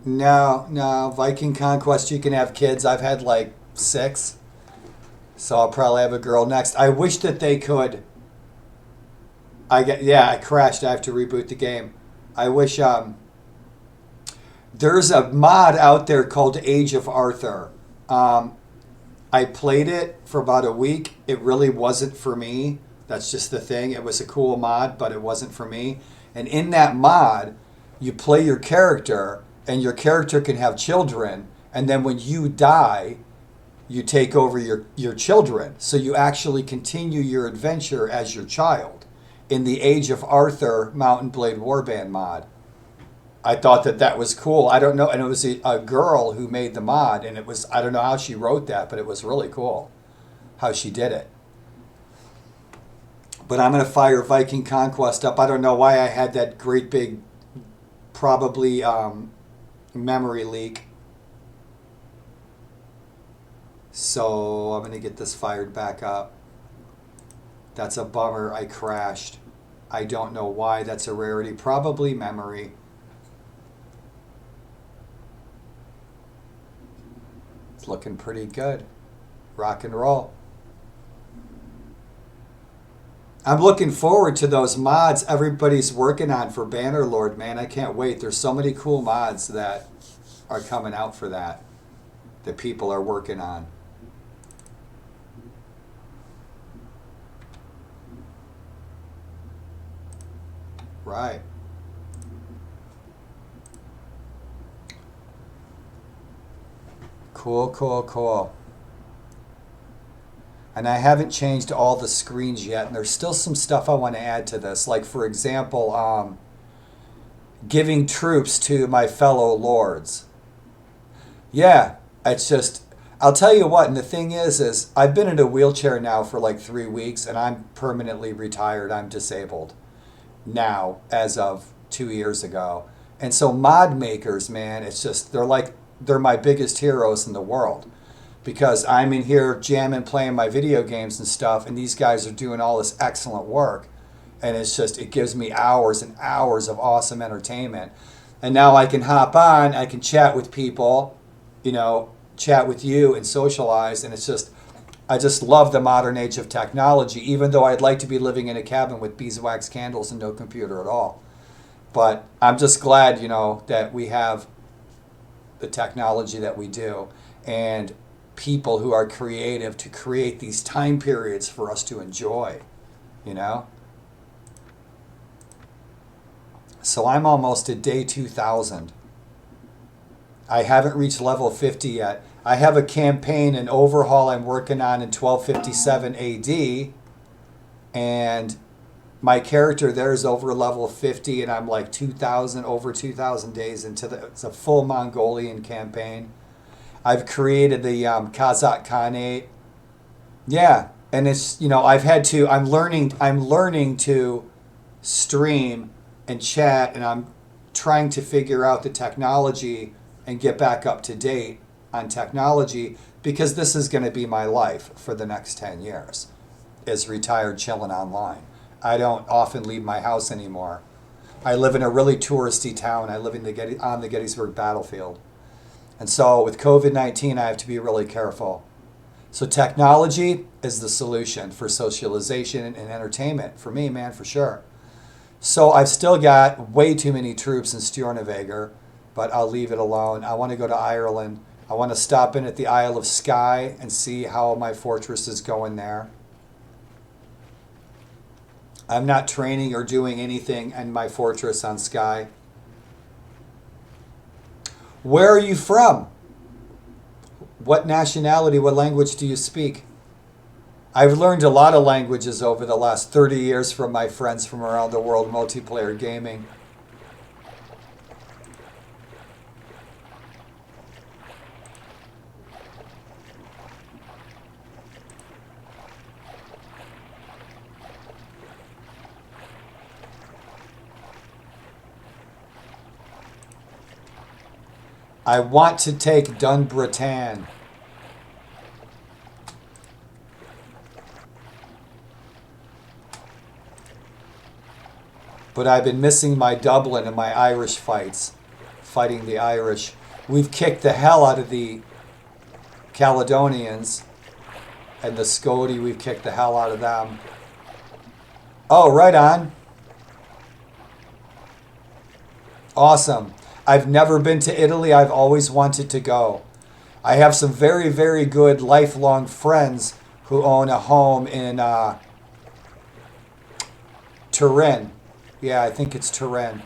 No. Viking Conquest, you can have kids. I've had like 6. So I'll probably have a girl next. I wish that they could. I crashed. I have to reboot the game. I wish there's a mod out there called Age of Arthur. I played it for about a week. It really wasn't for me. That's just the thing. It was a cool mod, but it wasn't for me. And in that mod, you play your character, and your character can have children. And then when you die, you take over your children. So you actually continue your adventure as your child in the Age of Arthur Mountain Blade Warband mod. I thought that was cool. I don't know. And it was a girl who made the mod. And it was, I don't know how she wrote that, but it was really cool how she did it. But I'm going to fire Viking Conquest up. I don't know why I had that great big, probably memory leak. So I'm going to get this fired back up. That's a bummer. I crashed. I don't know why. That's a rarity. Probably memory. It's looking pretty good. Rock and roll. I'm looking forward to those mods everybody's working on for Bannerlord, man. I can't wait. There's so many cool mods that are coming out for that people are working on. Right. Cool. And I haven't changed all the screens yet, and there's still some stuff I want to add to this. Like, for example, giving troops to my fellow lords. Yeah, it's just, I'll tell you what, and the thing is I've been in a wheelchair now for like 3 weeks, and I'm permanently retired. I'm disabled now as of 2 years ago. And so mod makers, man, it's just, they're my biggest heroes in the world. Because I'm in here jamming, playing my video games and stuff, and these guys are doing all this excellent work. And it's just, it gives me hours and hours of awesome entertainment. And now I can hop on, I can chat with people, chat with you and socialize. And it's just, I just love the modern age of technology, even though I'd like to be living in a cabin with beeswax candles and no computer at all. But I'm just glad, that we have the technology that we do. And people who are creative to create these time periods for us to enjoy, So So I'm almost at day 2000. I haven't reached level 50 yet. I have a campaign and overhaul I'm working on in 1257 AD, and my character there is over level 50, and I'm like 2,000, over 2,000 days into it's a full Mongolian campaign. I've created the Kazakh Khanate. Yeah, and it's, I'm learning to stream and chat, and I'm trying to figure out the technology and get back up to date on technology, because this is going to be my life for the next 10 years, is retired chilling online. I don't often leave my house anymore. I live in a really touristy town. I live on the Gettysburg battlefield. And so with COVID-19, I have to be really careful. So technology is the solution for socialization and entertainment. For me, man, for sure. So I've still got way too many troops in Stjornveger, but I'll leave it alone. I want to go to Ireland. I want to stop in at the Isle of Skye and see how my fortress is going there. I'm not training or doing anything in my fortress on Skye. Where are you from? What nationality, what language do you speak? I've learned a lot of languages over the last 30 years from my friends from around the world multiplayer gaming. I want to take Dunbratan. But I've been missing my Dublin and my Irish fights, fighting the Irish. We've kicked the hell out of the Caledonians, and the Scoti, we've kicked the hell out of them. Oh, right on. Awesome. I've never been to Italy. I've always wanted to go. I have some very, very good lifelong friends who own a home in Turin. Yeah, I think it's Turin.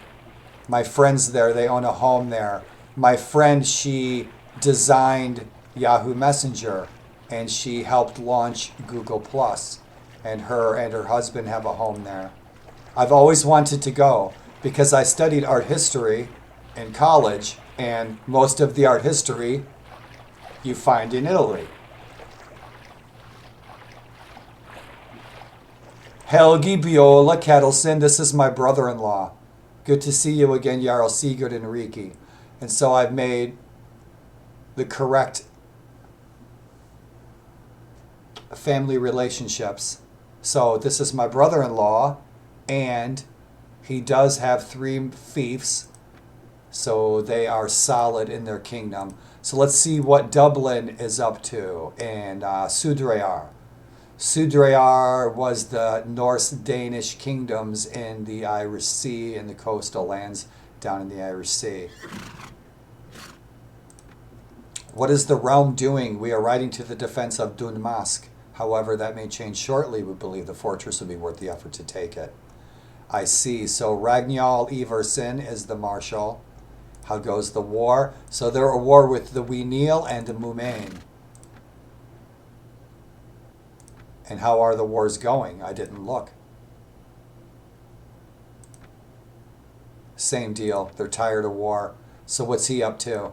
My friends there, they own a home there. My friend, she designed Yahoo Messenger, and she helped launch Google Plus, and her and her husband have a home there. I've always wanted to go because I studied art history in college, and most of the art history you find in Italy. Helgi Biola Kettleson, this is my brother-in-law. Good to see you again, Jarl Sigurd and Rikki. And so I've made the correct family relationships. So this is my brother-in-law, and he does have 3 fiefs, so they are solid in their kingdom. So let's see what Dublin is up to, and Sudrayar. Sudrayar was the Norse-Danish kingdoms in the Irish Sea and the coastal lands down in the Irish Sea. What is the realm doing? We are riding to the defense of Dunmask. However, that may change shortly. We believe the fortress would be worth the effort to take it. I see. So Ragnall Iverson is the marshal. How goes the war? So they're at war with the Weenil and the Mumain. And how are the wars going? I didn't look. Same deal. They're tired of war. So what's he up to?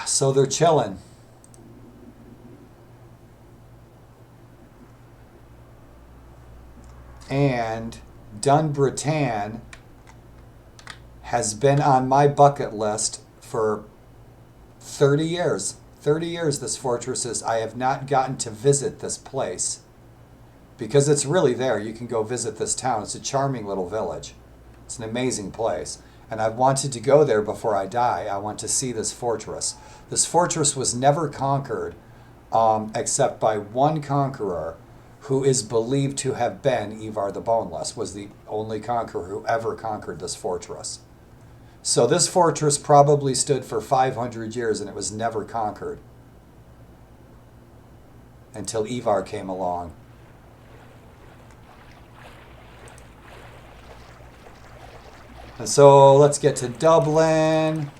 So they're chilling. And Dunbratan has been on my bucket list for 30 years. 30 years this fortress is. I have not gotten to visit this place because it's really there. You can go visit this town. It's a charming little village. It's an amazing place. And I've wanted to go there before I die. I want to see this fortress. This fortress was never conquered except by one conqueror who is believed to have been Ivar the Boneless, was the only conqueror who ever conquered this fortress. So this fortress probably stood for 500 years and it was never conquered. until Ivar came along. And so let's get to Dublin.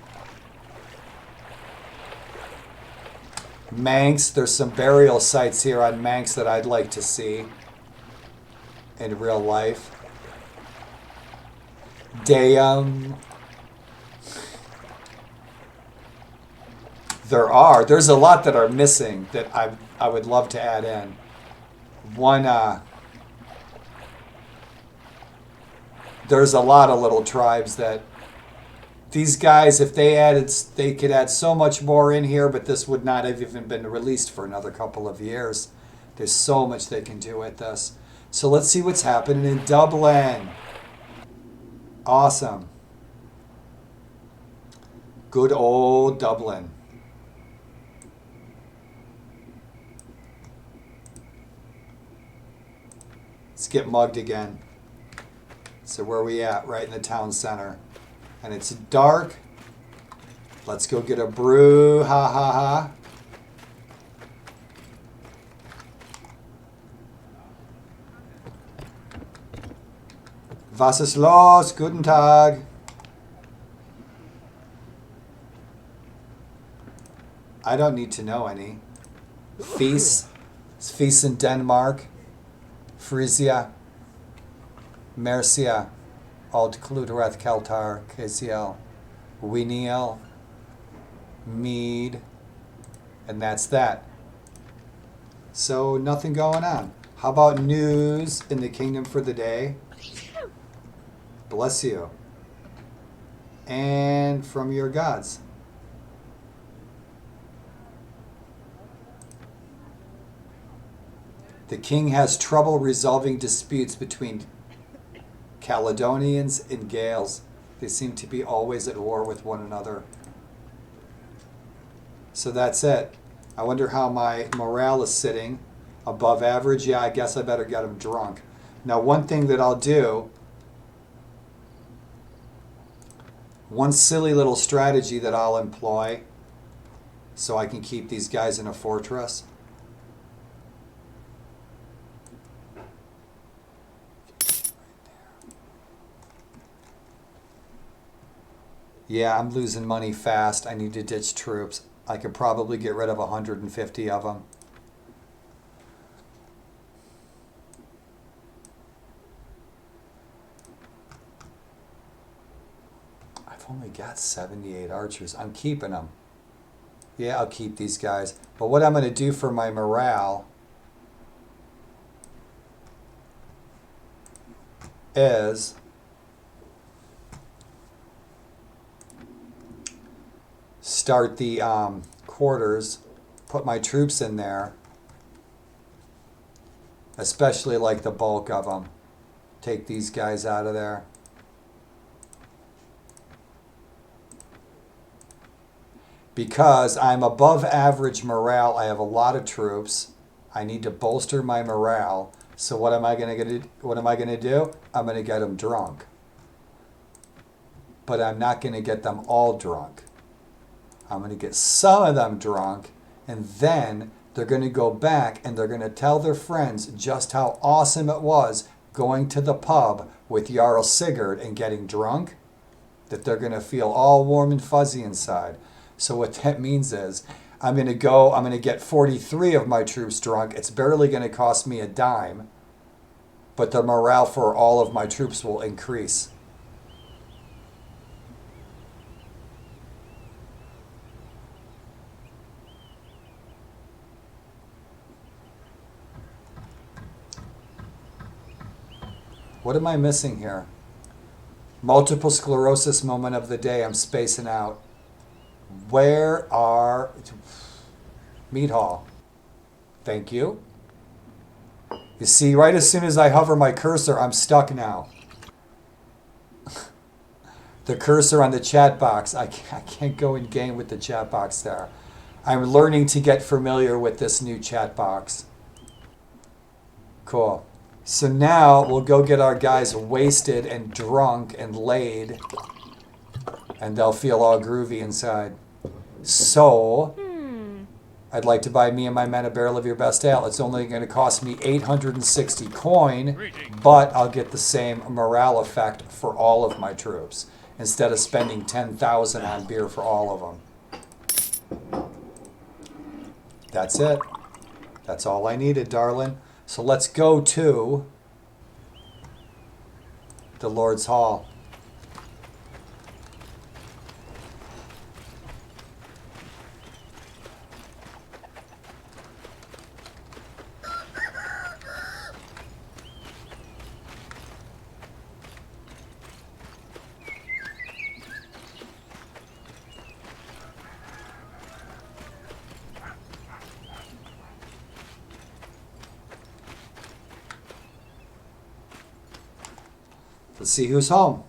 Manx, there's some burial sites here on Manx that I'd like to see in real life. Damn. There's a lot that are missing that I would love to add in. One, there's a lot of little tribes that these guys, if they added, they could add so much more in here, but this would not have even been released for another couple of years. There's so much they can do with this. So let's see what's happening in Dublin. Awesome. Good old Dublin. Let's get mugged again. So where are we at? Right in the town center. And it's dark. Let's go get a brew. Ha ha ha. Was ist los? Guten Tag. I don't need to know any. Feast. It's feast in Denmark. Frisia. Mercia. Alt Cluderath Keltar. KCL. Winiel. Mead. And that's that. So nothing going on. How about news in the kingdom for the day? Bless you. And from your gods. The king has trouble resolving disputes between Caledonians and Gaels. They seem to be always at war with one another. So that's it. I wonder how my morale is sitting. Above average? Yeah, I guess I better get him drunk. Now, one thing that I'll do, one silly little strategy that I'll employ so I can keep these guys in a fortress. Yeah, I'm losing money fast. I need to ditch troops. I could probably get rid of 150 of them. I've only got 78 archers. I'm keeping them. Yeah, I'll keep these guys. But what I'm going to do for my morale is start the quarters, put my troops in there, especially like the bulk of them. Take these guys out of there. Because I'm above average morale, I have a lot of troops. I need to bolster my morale. So what am I going to do? I'm going to get them drunk. But I'm not going to get them all drunk. I'm going to get some of them drunk, and then they're going to go back and they're going to tell their friends just how awesome it was going to the pub with Jarl Sigurd and getting drunk, that they're going to feel all warm and fuzzy inside. So what that means is I'm going to get 43 of my troops drunk. It's barely going to cost me a dime, but the morale for all of my troops will increase. What am I missing here? Multiple sclerosis moment of the day. I'm spacing out. Where are... Mead Hall. Thank you. You see, right as soon as I hover my cursor, I'm stuck now. The cursor on the chat box. I can't go in game with the chat box there. I'm learning to get familiar with this new chat box. Cool. So now we'll go get our guys wasted and drunk and laid, and they'll feel all groovy inside. So I'd like to buy me and my men a barrel of your best ale. It's only going to cost me 860 coin, but I'll get the same morale effect for all of my troops instead of spending 10,000 on beer for all of them. That's it. That's all I needed, darling. So let's go to the Lord's Hall. Let's see who's home.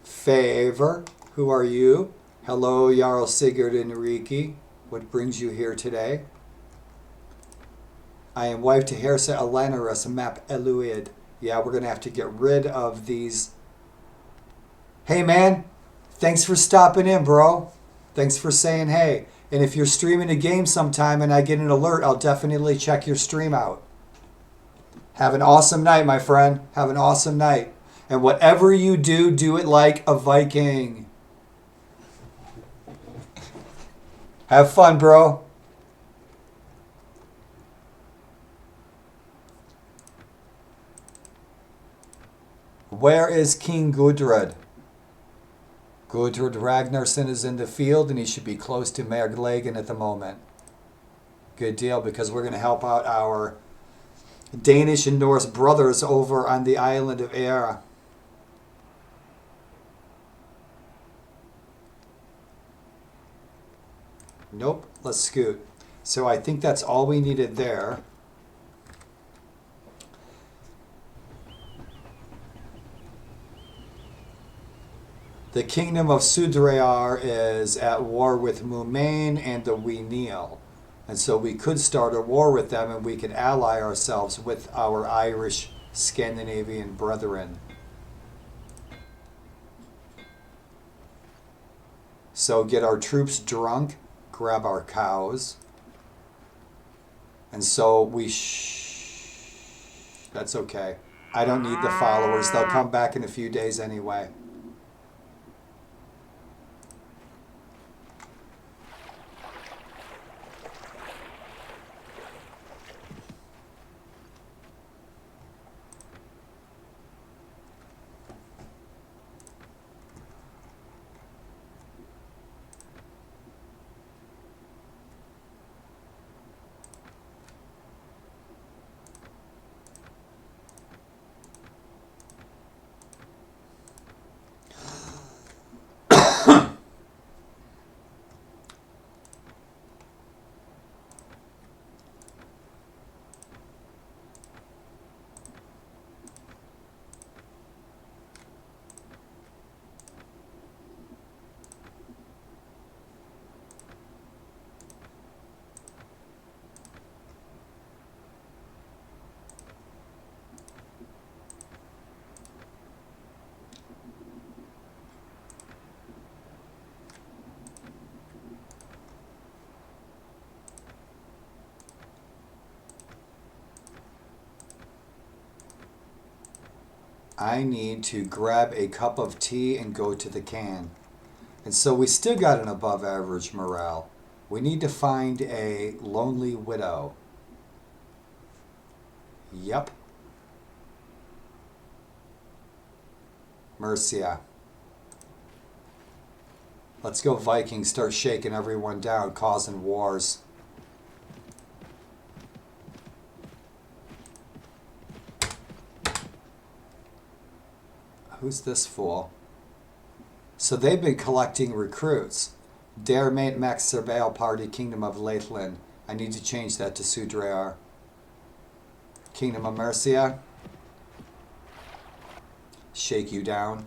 Favor, who are you? Hello, Jarl Sigurd and Rikki. What brings you here today? I am wife to Hersa Elenaris, map Eluid. Yeah, we're going to have to get rid of these. Hey, man. Thanks for stopping in, bro. Thanks for saying hey. And if you're streaming a game sometime and I get an alert, I'll definitely check your stream out. Have an awesome night, my friend. Have an awesome night. And whatever you do, do it like a Viking. Have fun, bro. Where is King Gudrud? Gudrud Ragnarsson is in the field and he should be close to Merglegen at the moment. Good deal, because we're going to help out our Danish and Norse brothers over on the island of Era. Nope, let's scoot. So I think that's all we needed there. The kingdom of Sudrear is at war with Mumain and the Weeneel. And so we could start a war with them and we could ally ourselves with our Irish Scandinavian brethren. So get our troops drunk, grab our cows. And so we that's okay. I don't need the followers. They'll come back in a few days anyway. I need to grab a cup of tea and go to the can. And so we still got an above average morale. We need to find a lonely widow. Yep. Mercia. Let's go Vikings, start shaking everyone down, causing wars. Who's this fool? So they've been collecting recruits. Der Mate Max Surveil Party, Kingdom of Laithland. I need to change that to Sudrear. Kingdom of Mercia. Shake you down.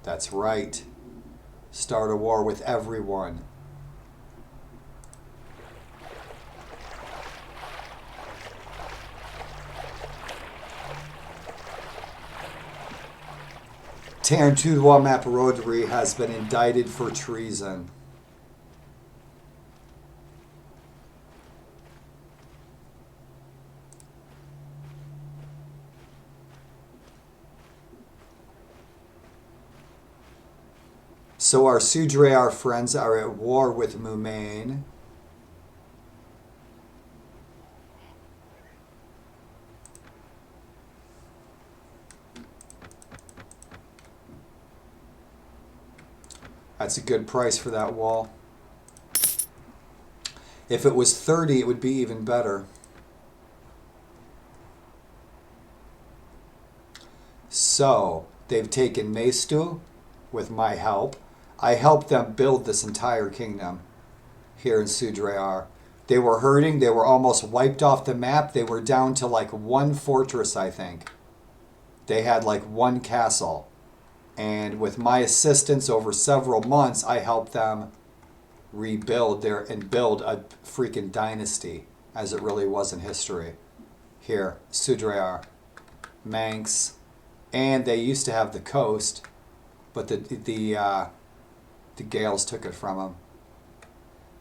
That's right. Start a war with everyone. Tarantuwa Maparodri has been indicted for treason. So our Sudrear friends are at war with Mumain. That's a good price for that wall. If it was 30, it would be even better. So, they've taken Maestu with my help. I helped them build this entire kingdom here in Sudrear. They were hurting. They were almost wiped off the map. They were down to like one fortress, I think. They had like one castle. And with my assistance over several months, I helped them rebuild and build a freaking dynasty, as it really was in history. Here, Sudrear, Manx, and they used to have the coast, but the Gales took it from them.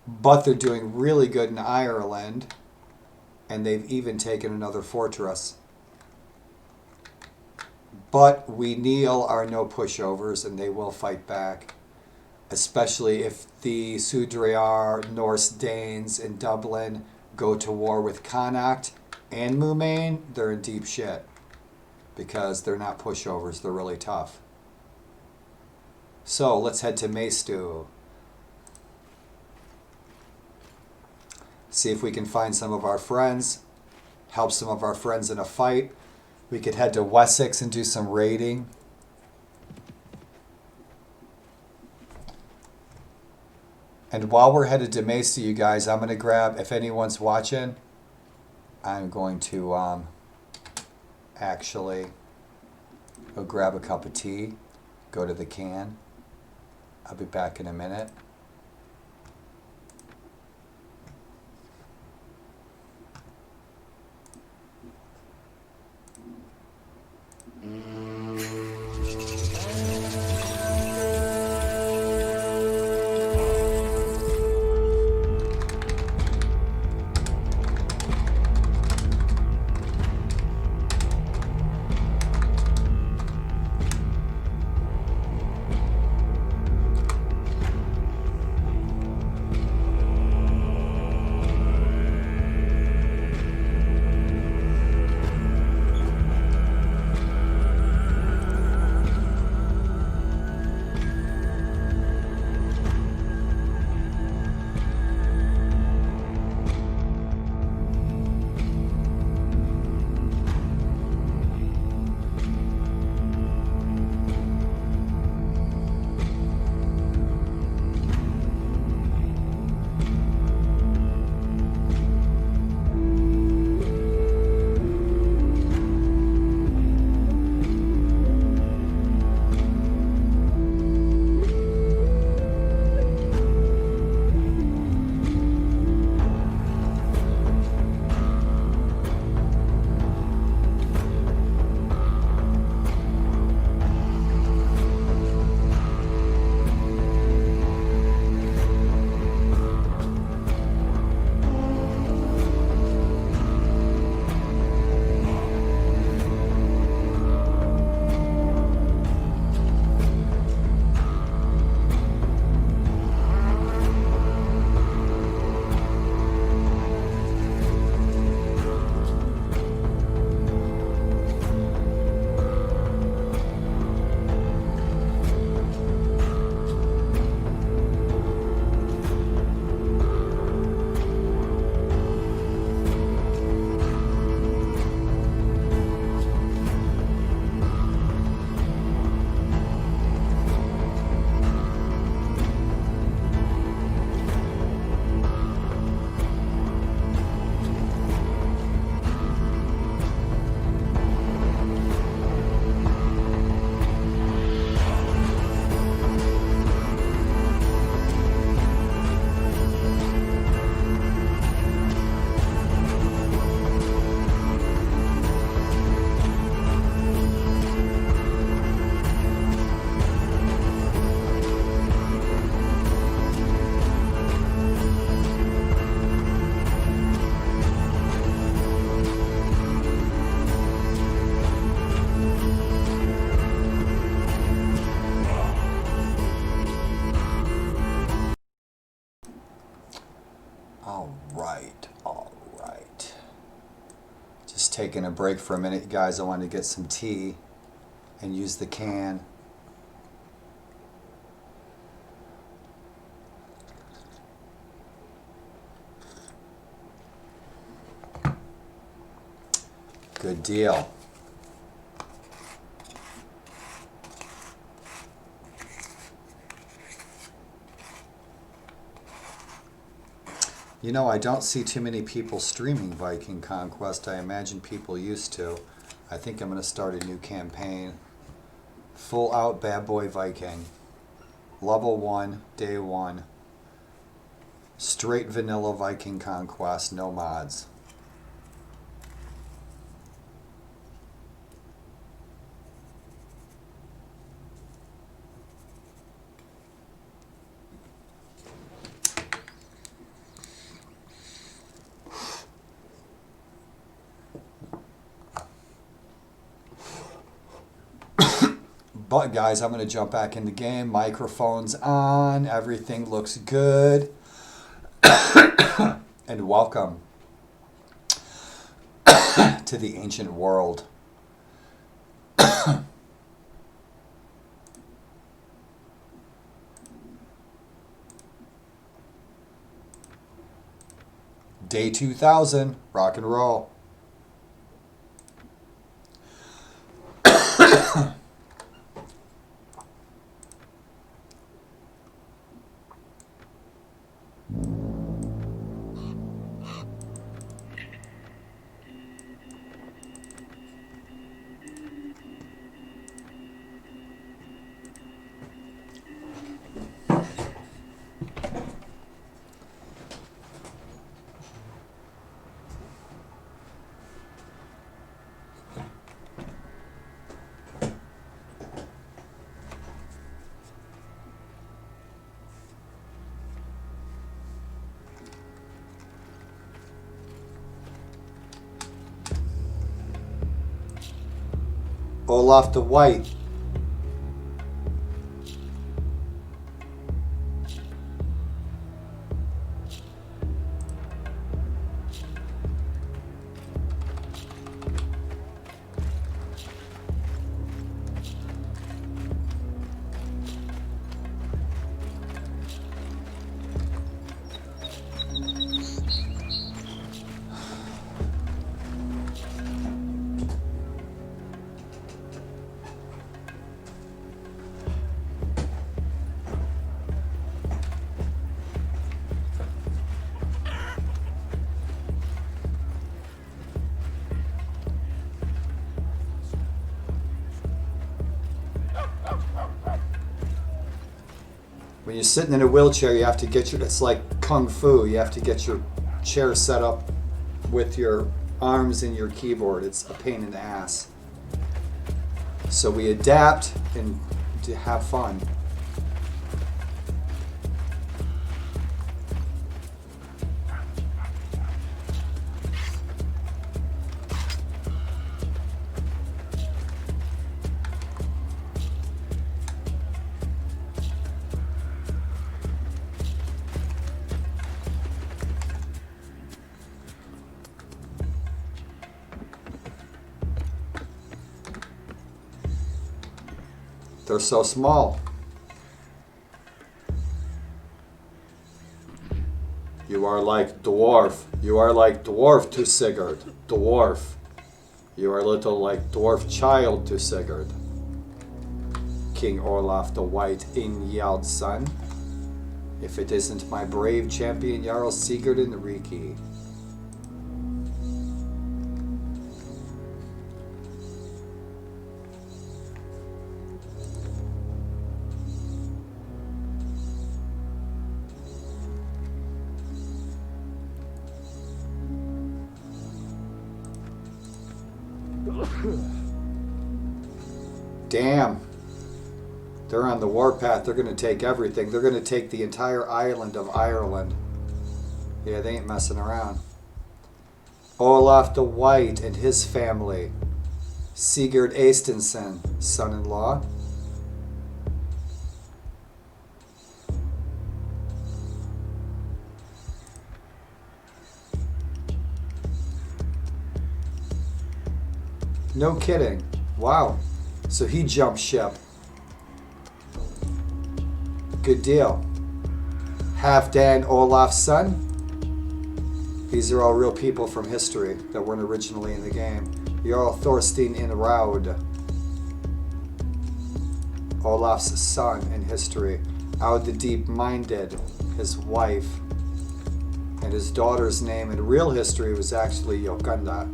But they're doing really good in Ireland, and they've even taken another fortress. But we Neil are no pushovers, and they will fight back. Especially if the Sudrear Norse Danes in Dublin go to war with Connacht and Mumain, they're in deep shit. Because they're not pushovers, they're really tough. So let's head to Maestu. See if we can find some of our friends. Help some of our friends in a fight. We could head to Wessex and do some raiding. And while we're headed to Maestu, you guys, I'm going to grab, if anyone's watching, I'm going to actually go grab a cup of tea, go to the can. I'll be back in a minute. right, all right. Just taking a break for a minute, you guys. I want to get some tea and use the can. Good deal. You know, I don't see too many people streaming Viking Conquest. I imagine people used to. I think I'm going to start a new campaign. Full out Bad Boy Viking. Level 1, Day 1. Straight vanilla Viking Conquest, no mods. But guys, I'm going to jump back in the game. Microphone's on. Everything looks good. And welcome to the ancient world. Day 2000. Rock and roll. Olaf the White. When you're sitting in a wheelchair, you have to get your, it's like kung fu, you have to get your chair set up with your arms and your keyboard. It's a pain in the ass. So we adapt and to have fun. They're so small. You are like dwarf. You are like dwarf to Sigurd. Dwarf. You are little like dwarf child to Sigurd. King Olaf the White Ingjald's son. If it isn't my brave champion Jarl Sigurd and Rikki. Damn. They're on the warpath. They're going to take everything. They're going to take the entire island of Ireland. Yeah, they ain't messing around. Olaf the White and his family. Sigurd Eysteinsson, son-in-law. No kidding. Wow. So he jumped ship. Good deal. Halfdan Olaf's son. These are all real people from history that weren't originally in the game. Jarl Thorstein in Raud. Olaf's son in history. Aud the Deep-Minded, his wife. And his daughter's name in real history was actually Jokunda.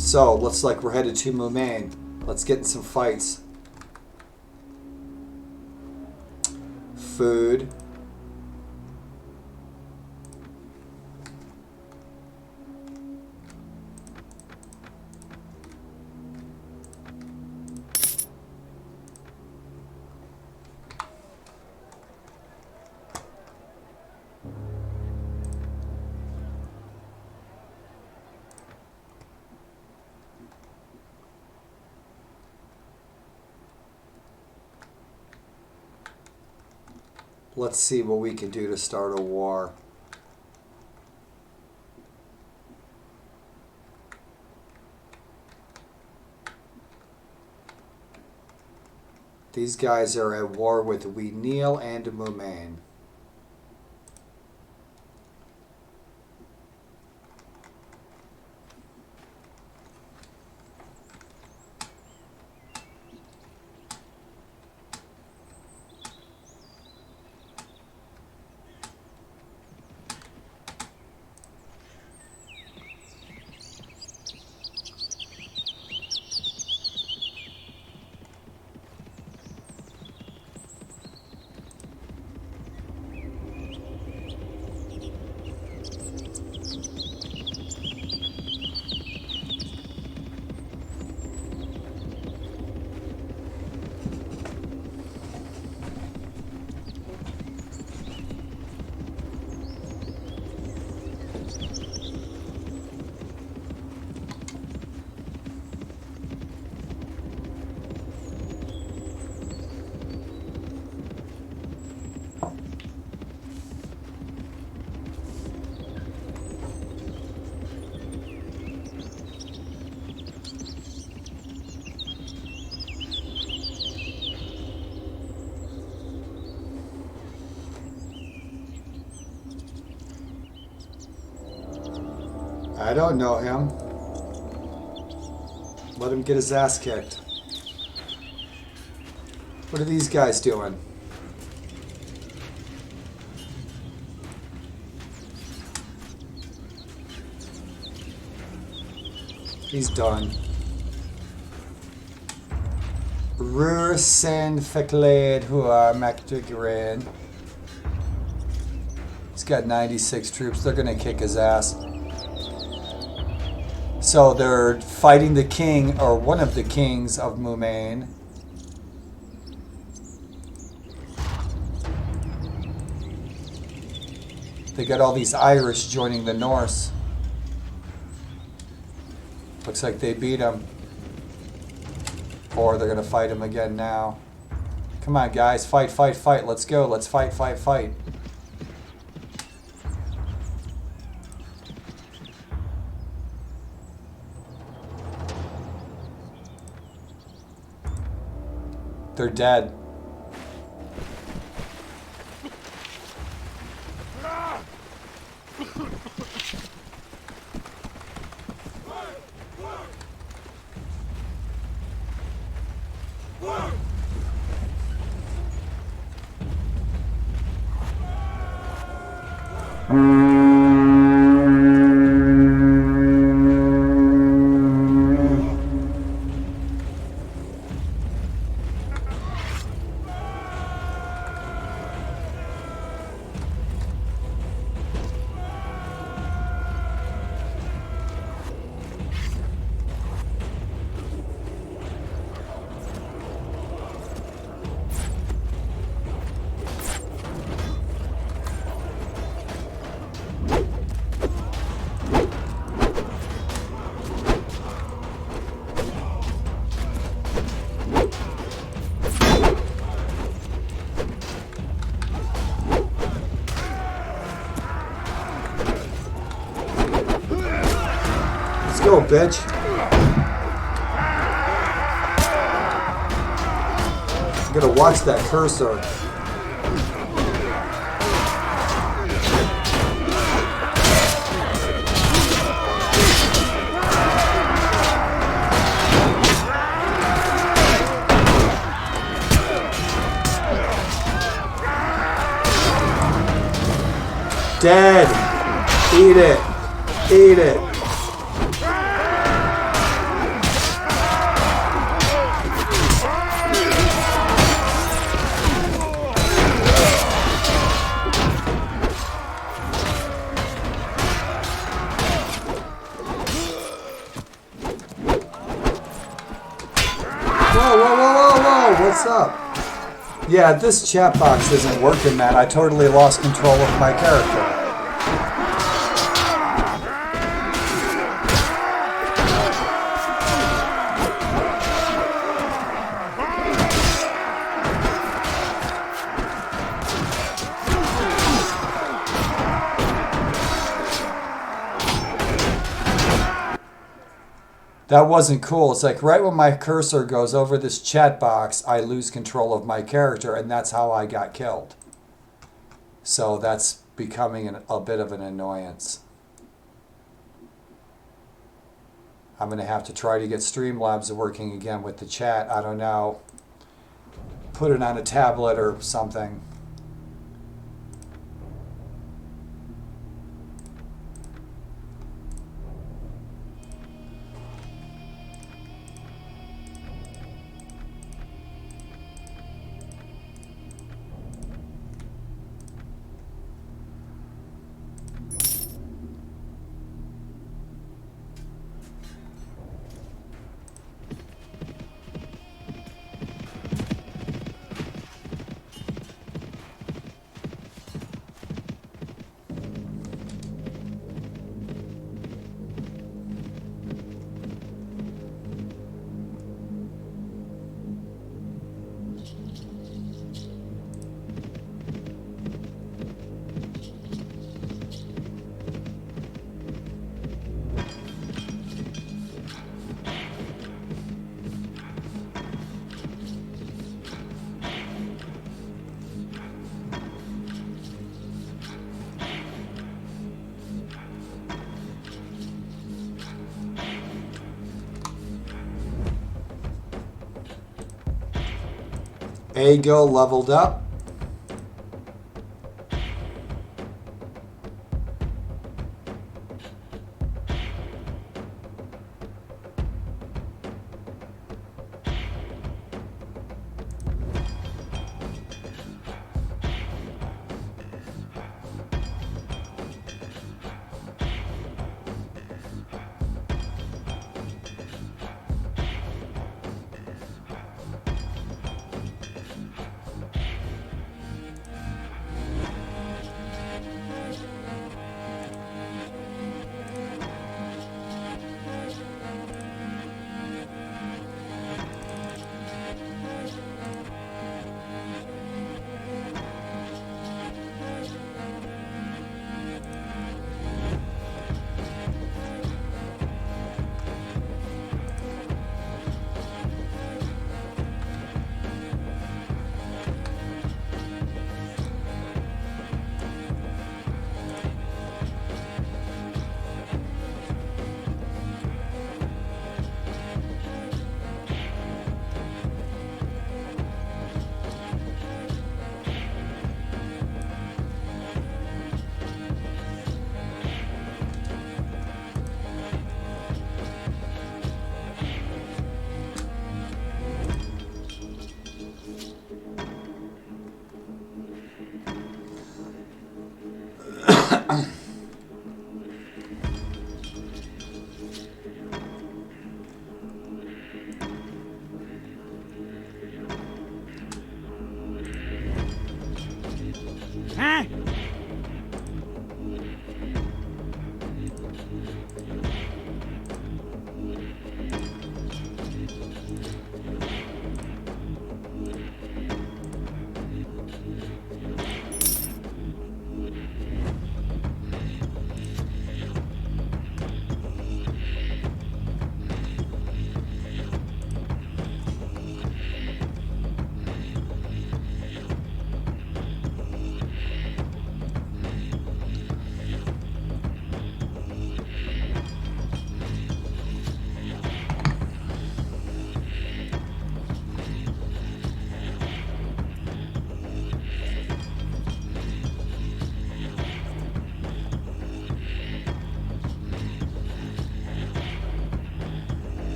So, looks like we're headed to Mumain. Let's get in some fights. Food. Let's see what we can do to start a war. These guys are at war with Weneal and Mumain. I don't know him. Let him get his ass kicked. What are these guys doing? He's done. Rursen Fekled Hua Maktigrin. He's got 96 troops. They're gonna kick his ass. So they're fighting the king, or one of the kings of Mumain. They got all these Irish joining the Norse. Looks like they beat him. Or they're going to fight him again now. Come on, guys. Fight, fight, fight. Let's go. Let's fight, fight, fight. They're dead. go, bitch. I'm gonna watch that cursor. Dead. Eat it. Eat it. Whoa, whoa, whoa, whoa, whoa. What's up? Yeah, this chat box isn't working, man. I totally lost control of my character. That wasn't cool. It's like right when my cursor goes over this chat box, I lose control of my character, and that's how I got killed. So that's becoming a bit of an annoyance. I'm going to have to try to get Streamlabs working again with the chat. I don't know. Put it on a tablet or something. Ago leveled up.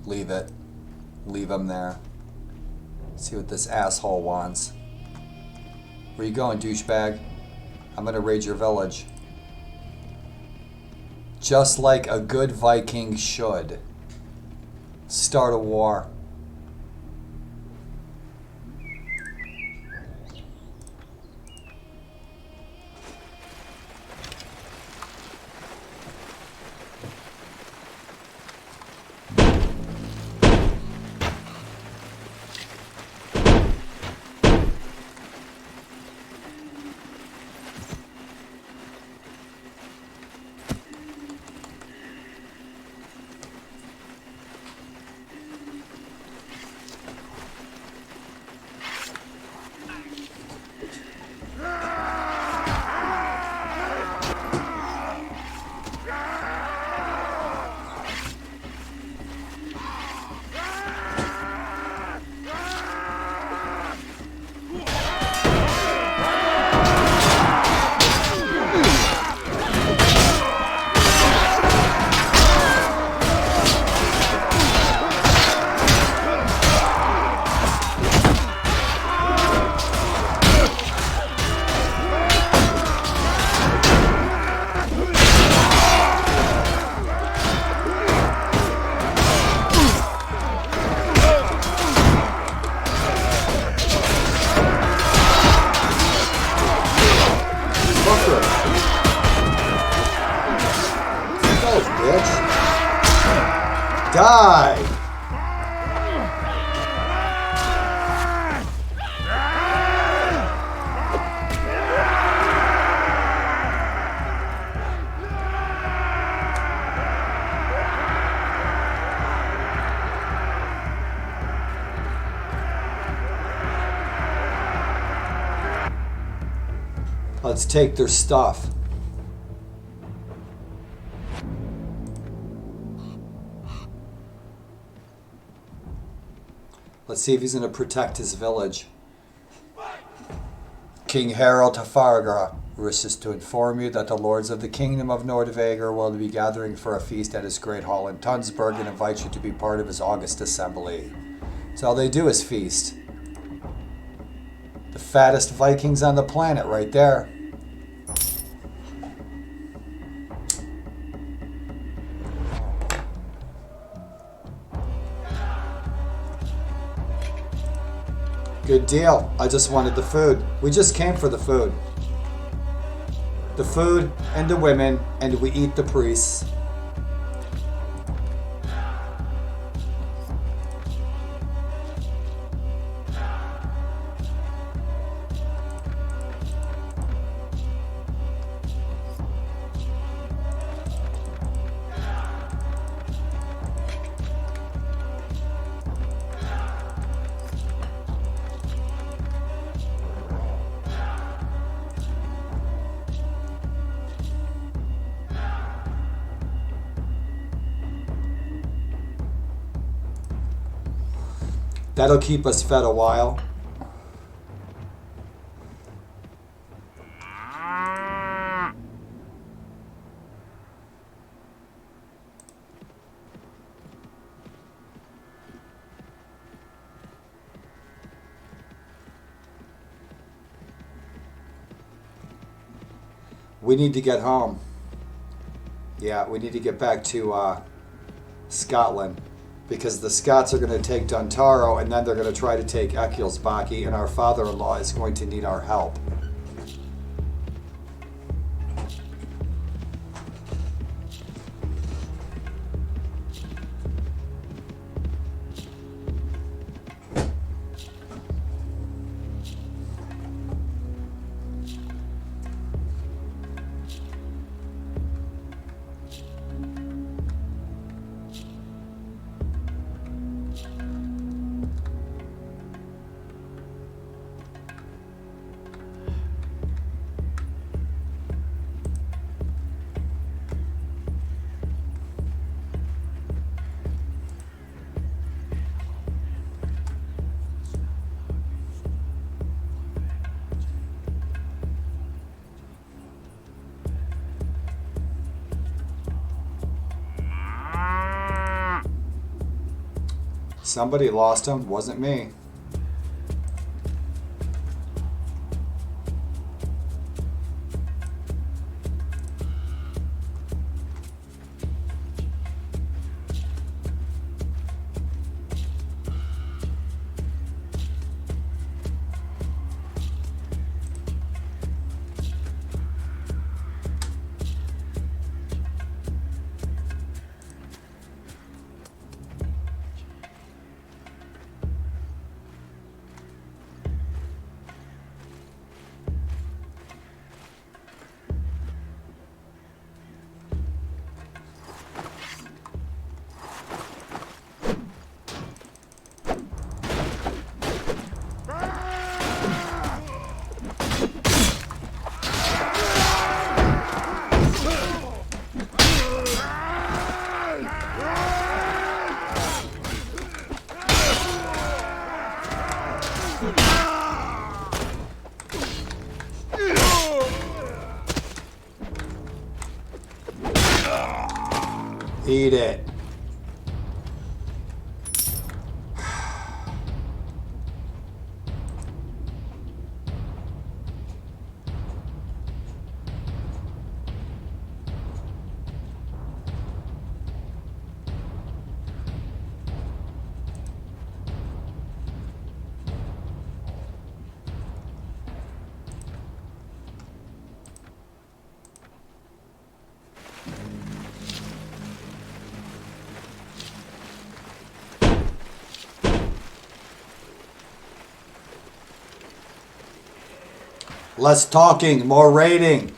Leave it. Leave him there. See what this asshole wants. Where you going, douchebag? I'm gonna raid your village. Just like a good Viking should. Start a war. Die! Let's take their stuff. Let's see if he's going to protect his village. King Harald Tafarga wishes to inform you that the lords of the kingdom of Nordvager will be gathering for a feast at his great hall in Tunsberg and invite you to be part of his August assembly. So all they do is feast. The fattest Vikings on the planet right there. Good deal. I just wanted the food. We just came for the food. The food and the women, and we eat the priests. That'll keep us fed a while. We need to get home. Yeah, we need to get back to Scotland. Because the Scots are going to take Duntaro, and then they're going to try to take Ekilsbaki, and our father-in-law is going to need our help. Somebody lost him. Wasn't me. Eat it. Less talking, more raiding.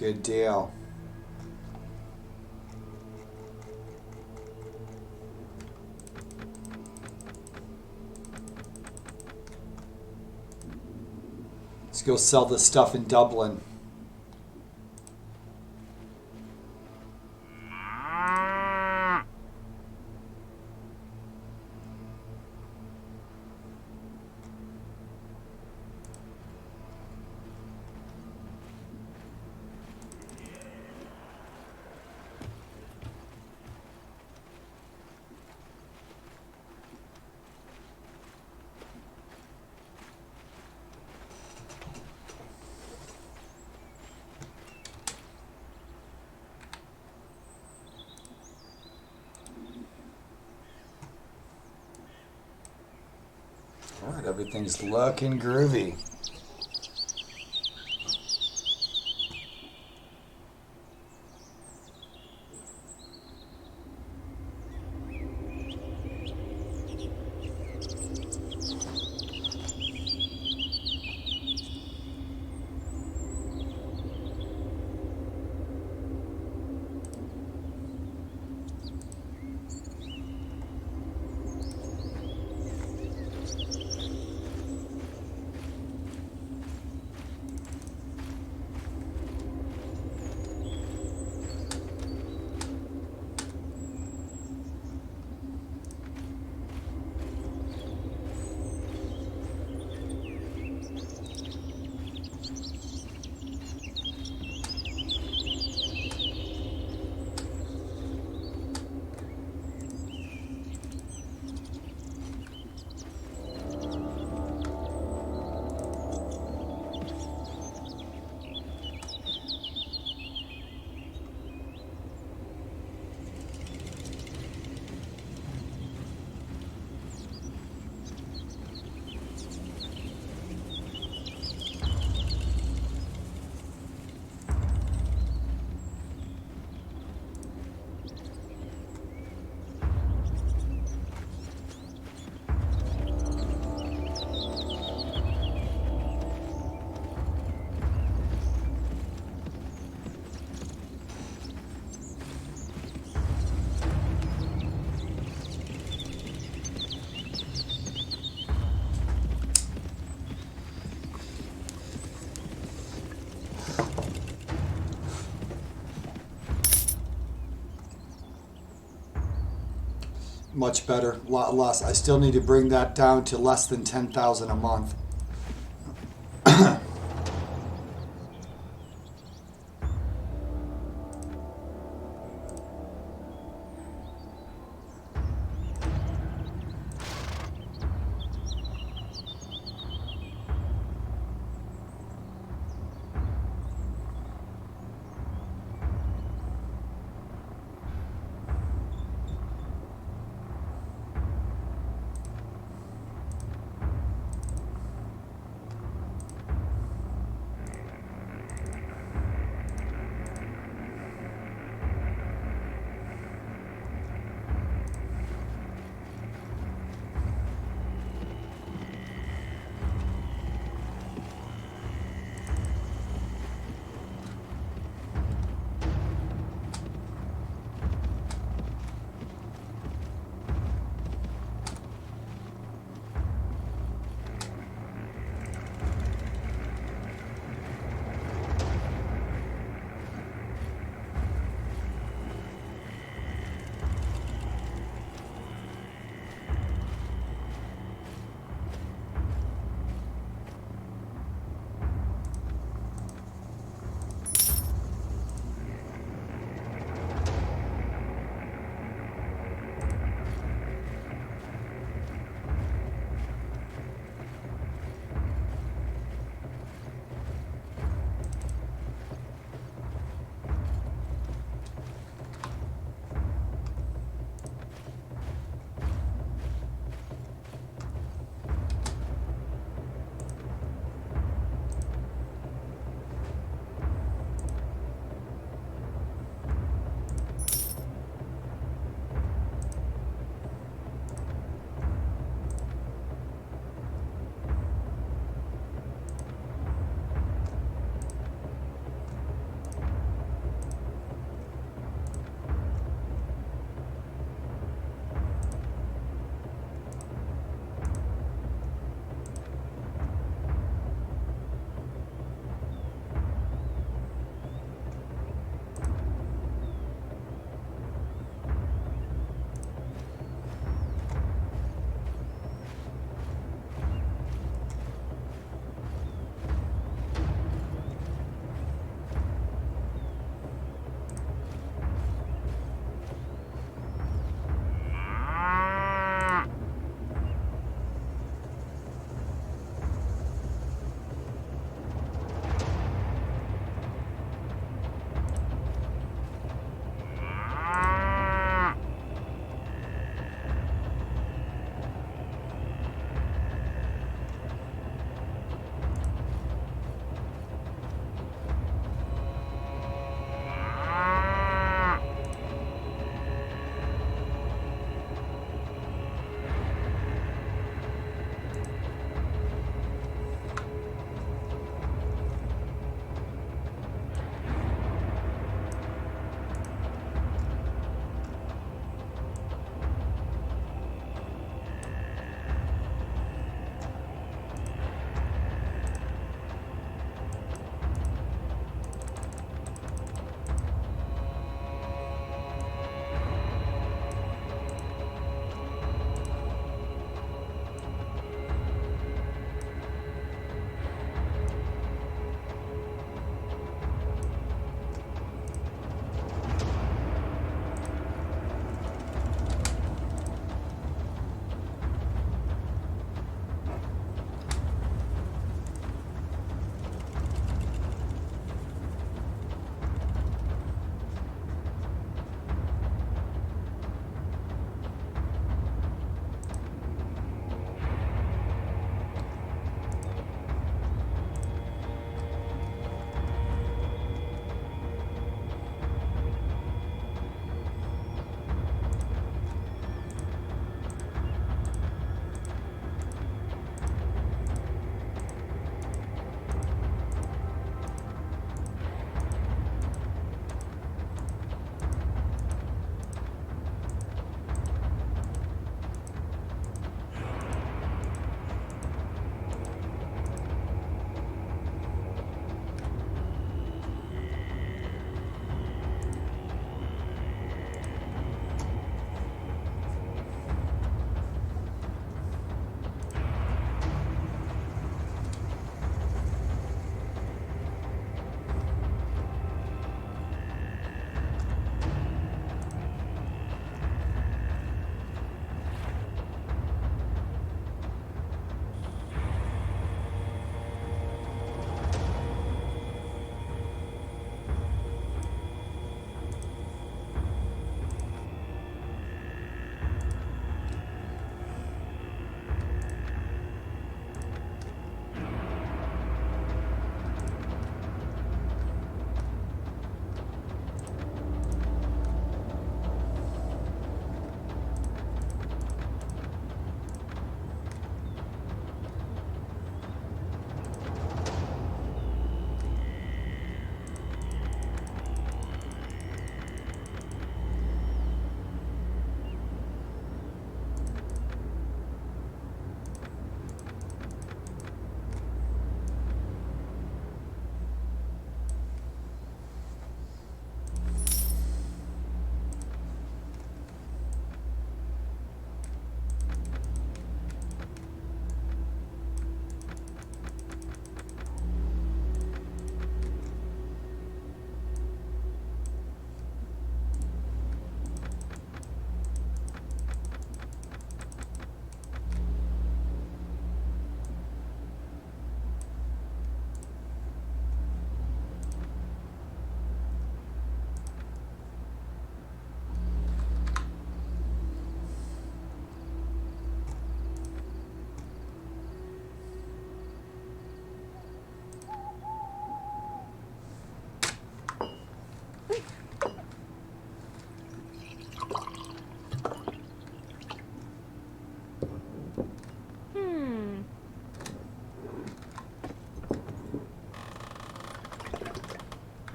Good deal. Let's go sell this stuff in Dublin. All right, everything's looking groovy. Much better, a lot less. I still need to bring that down to less than 10,000 a month.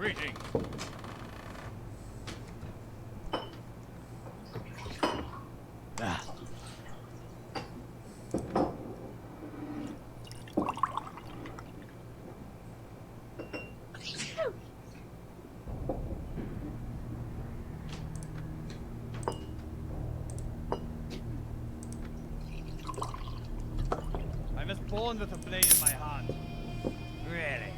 Greetings. Ah. I was born with a blade in my heart. Really?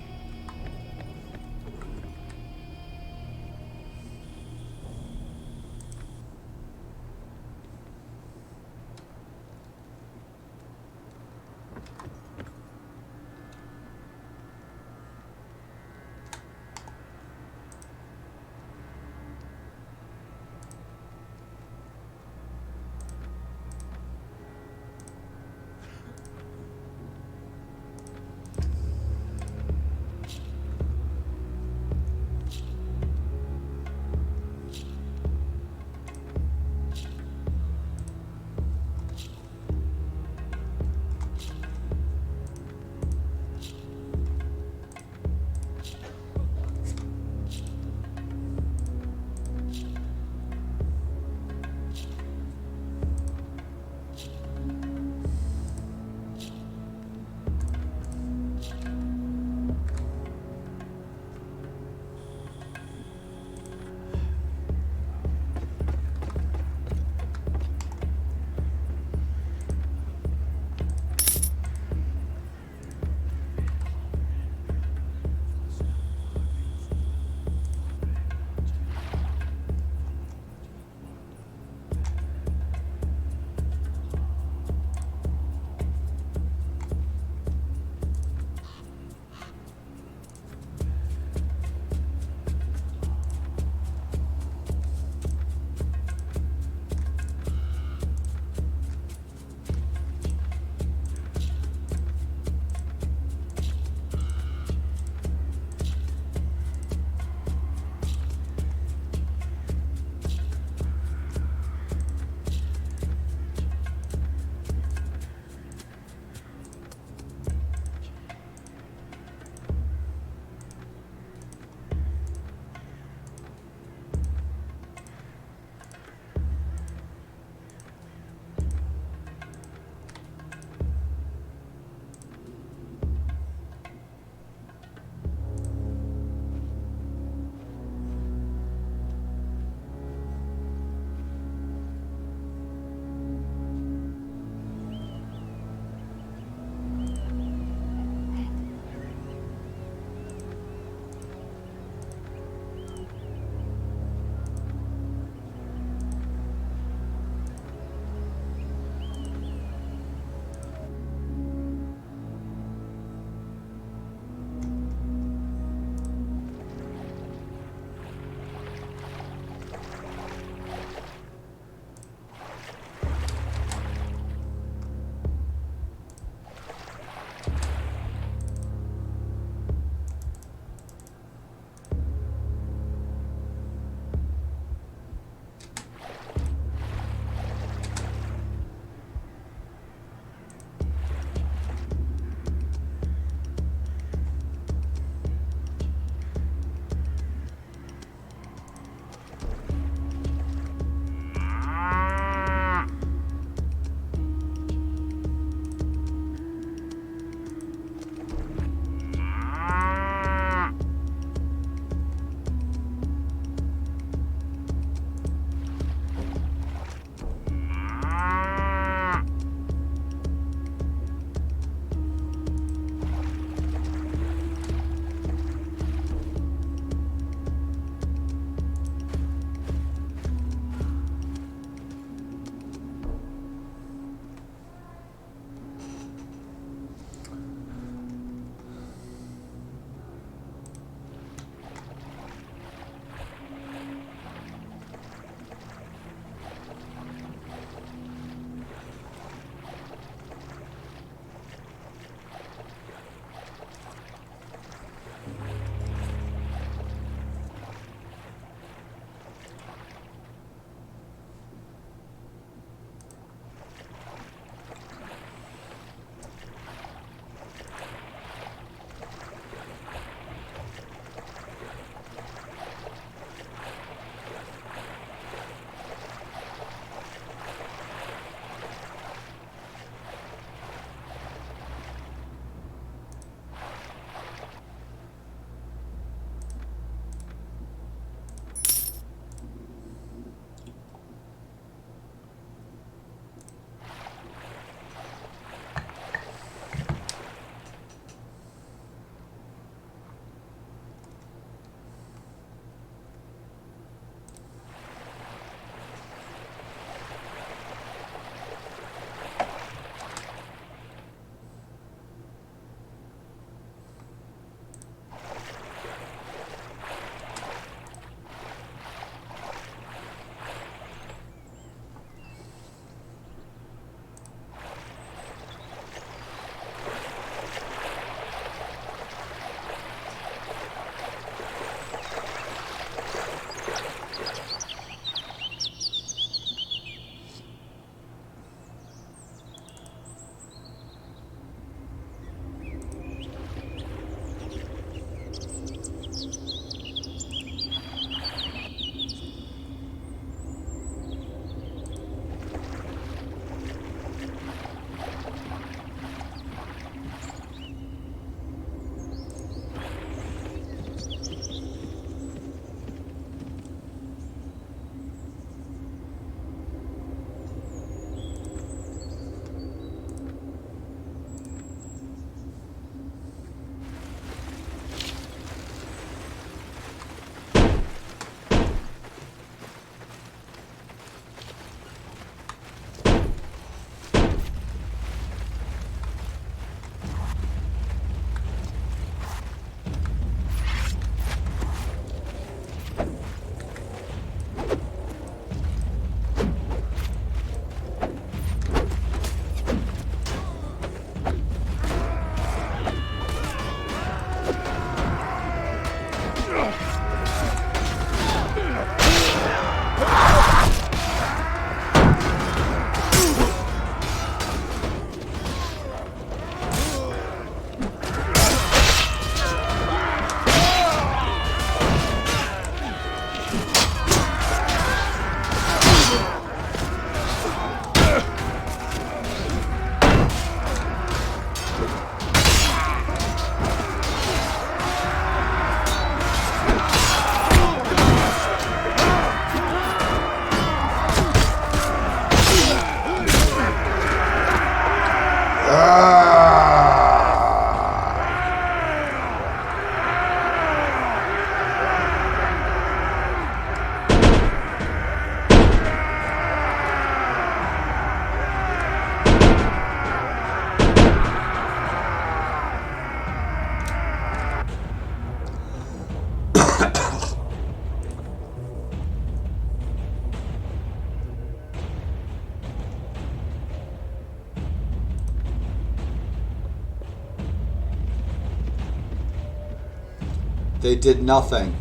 They did nothing.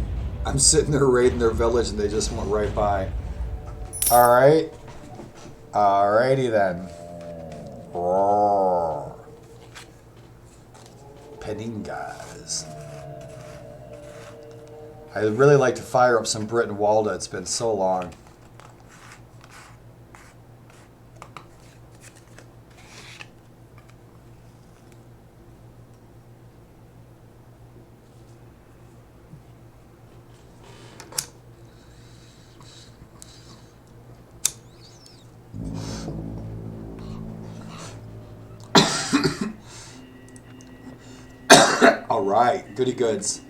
I'm sitting there raiding their village and they just went right by. Alright. Alrighty then. Roar. Peningas. I'd really like to fire up some Brit and Walda. It's been so long. All right, goody goods.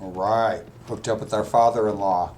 All right. Hooked up with our father-in-law.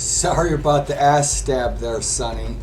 Sorry about the ass stab there, Sonny.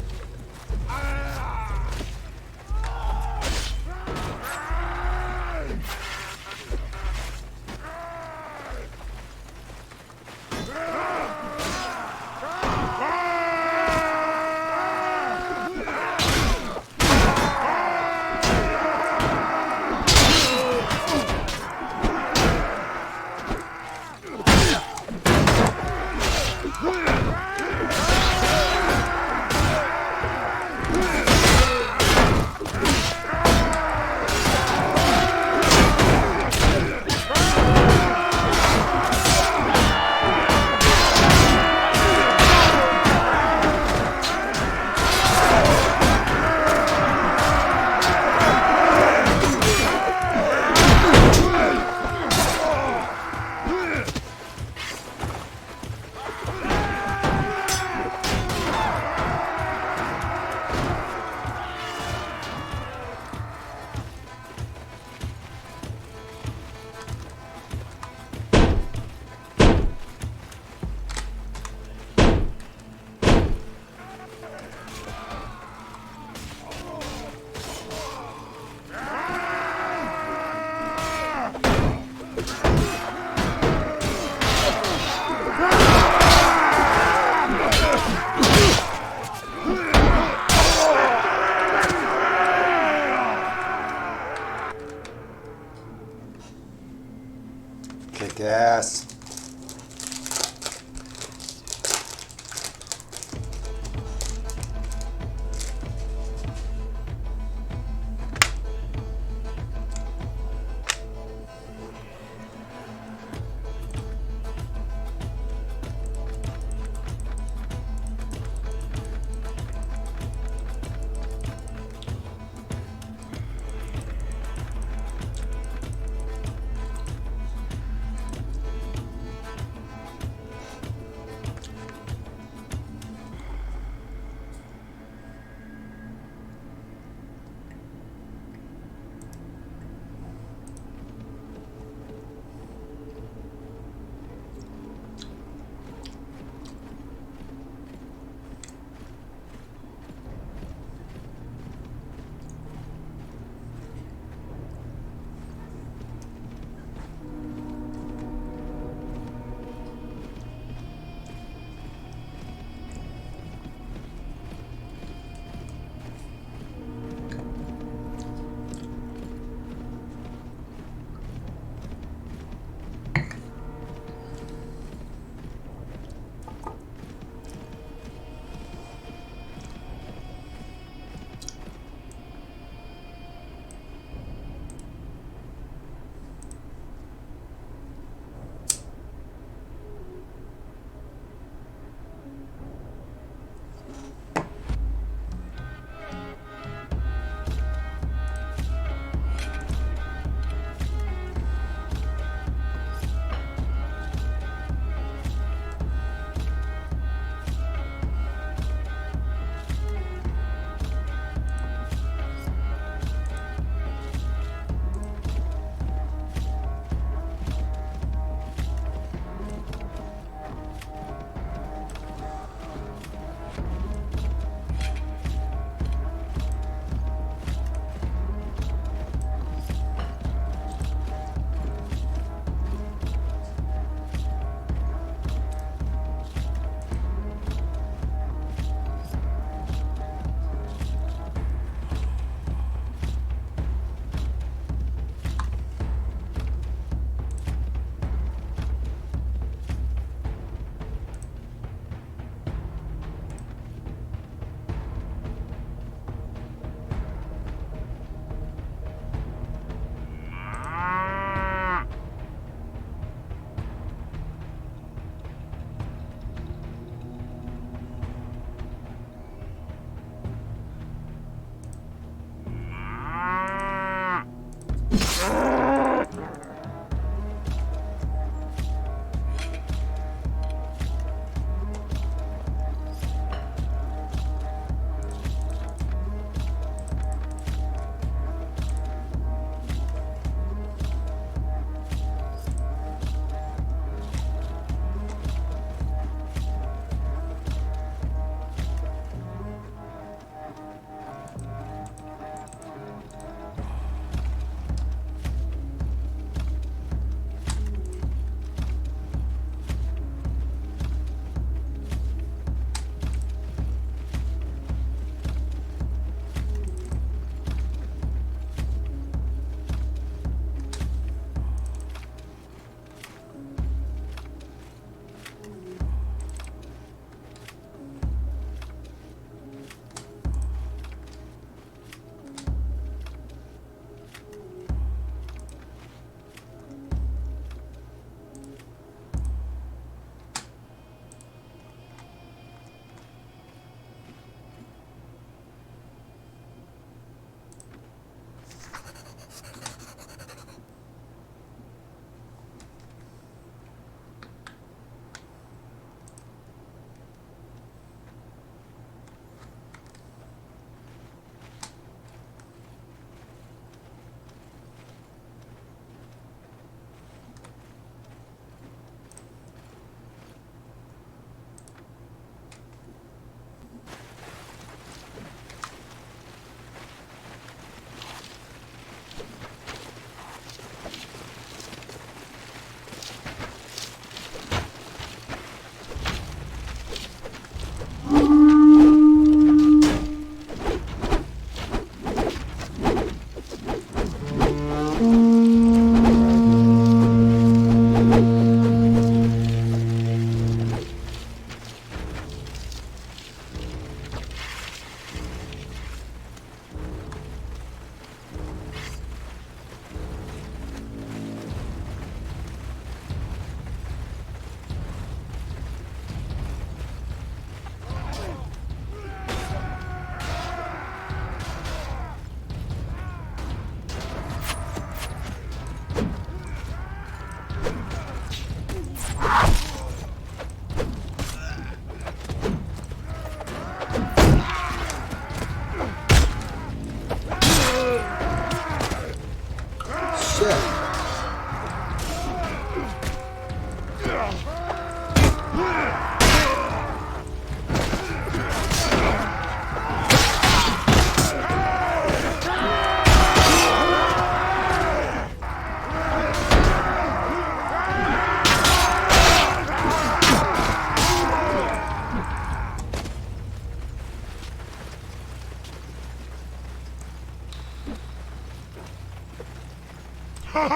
When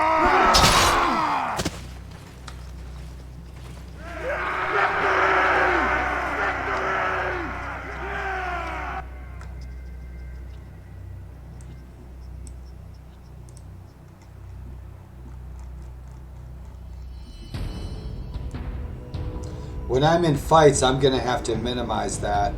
I'm in fights, I'm going to have to minimize that.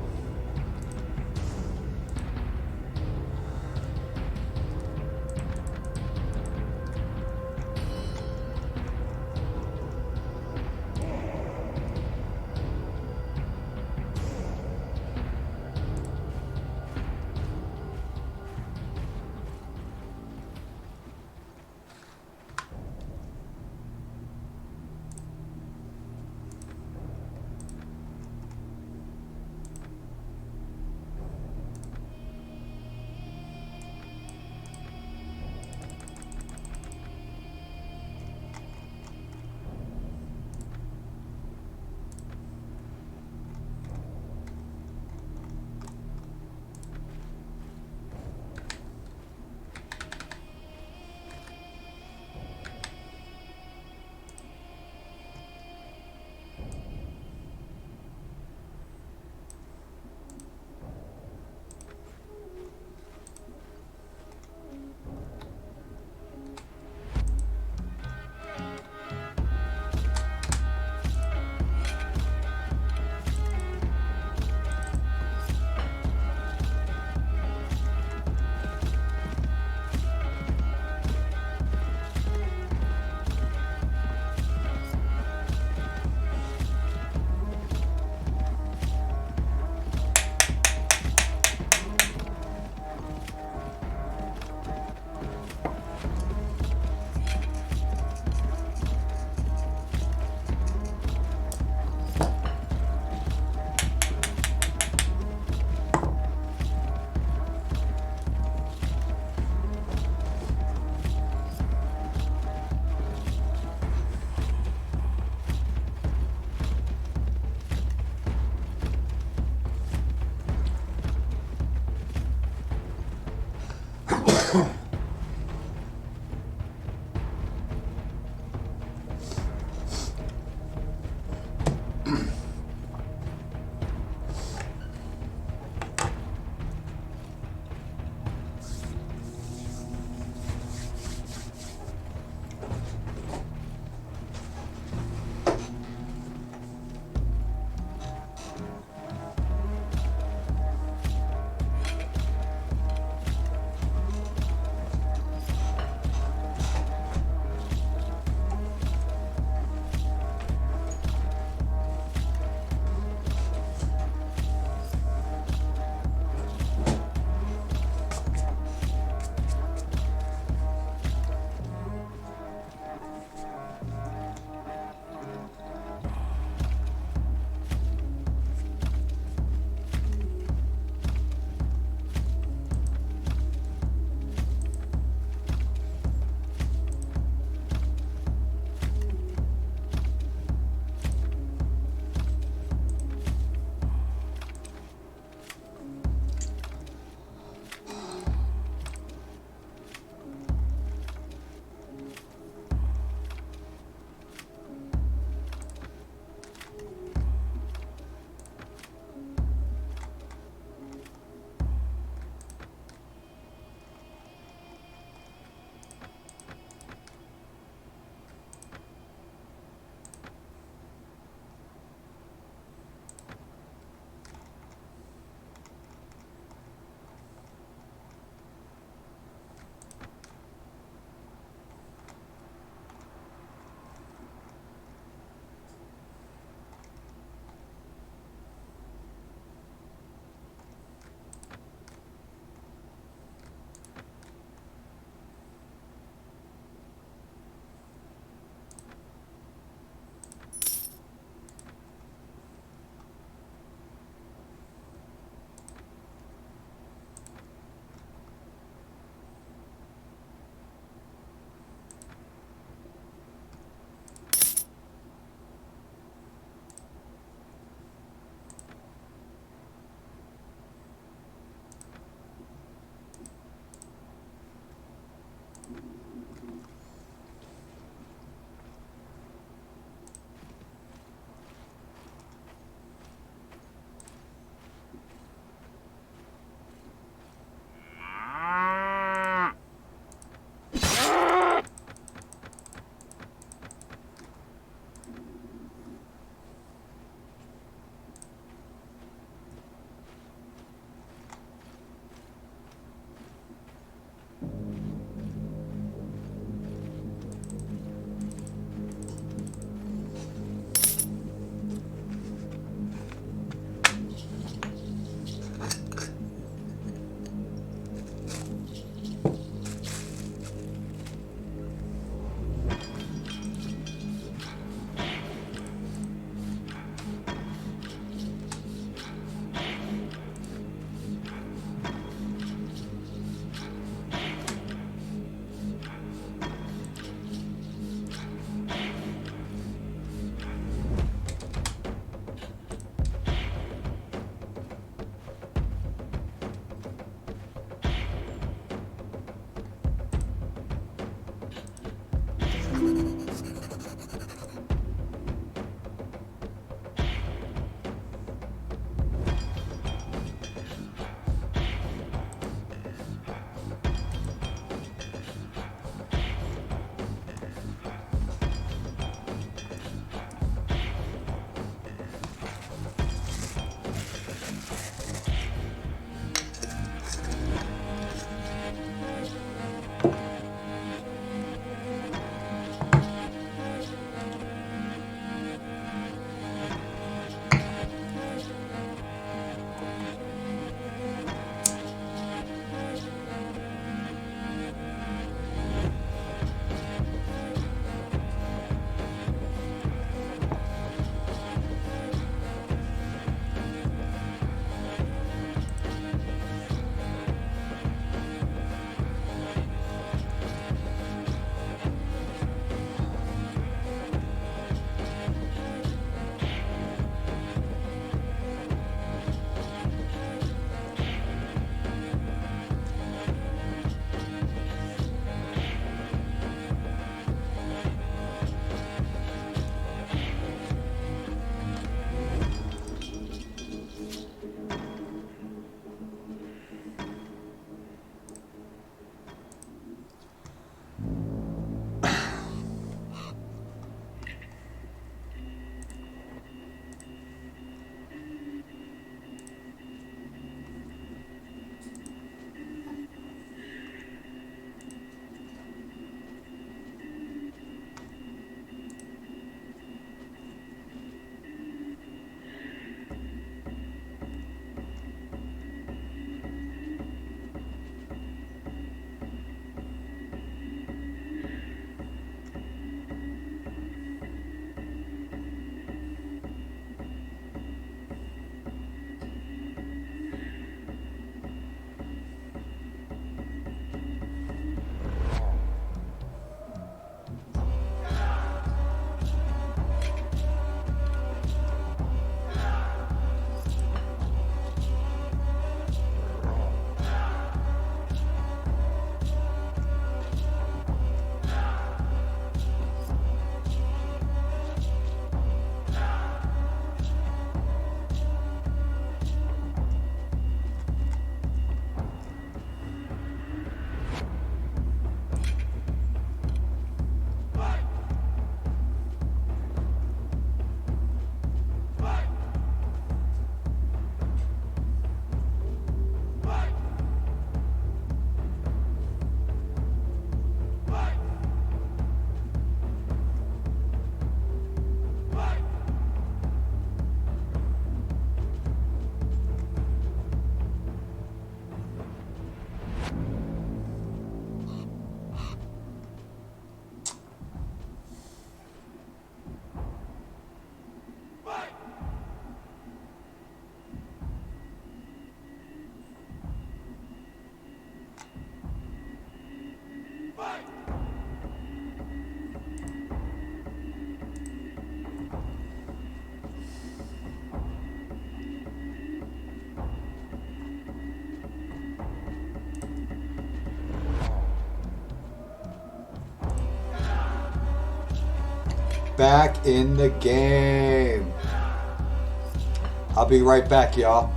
back in the game. I'll be right back, y'all.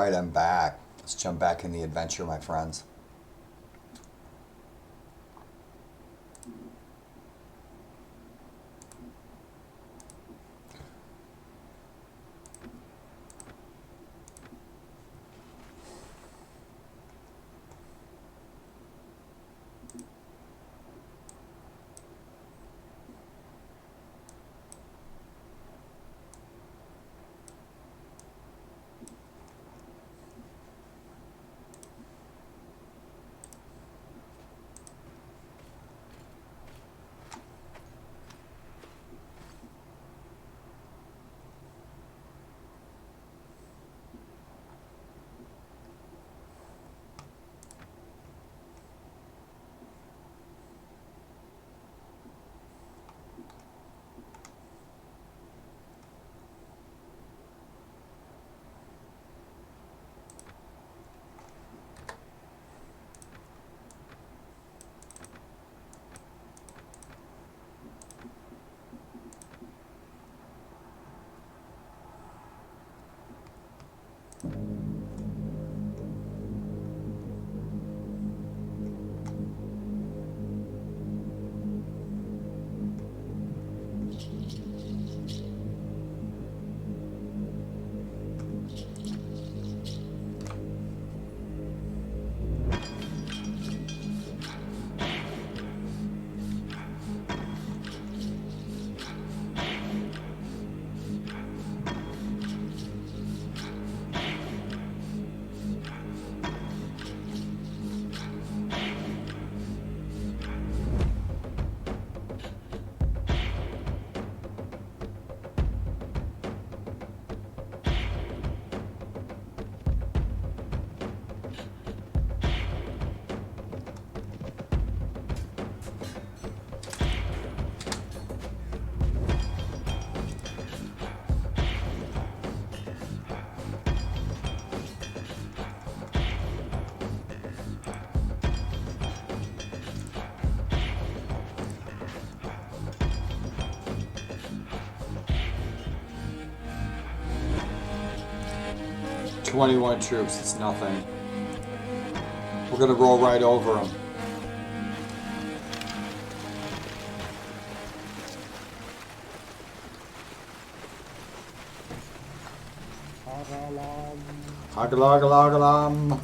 right, I'm back. Let's jump back in the adventure, my friends. "21 troops, it's nothing. We're gonna roll right over them." Hagalagalaгаlam.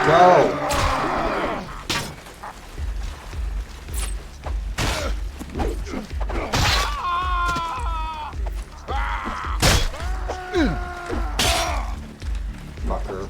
Go! Fucker.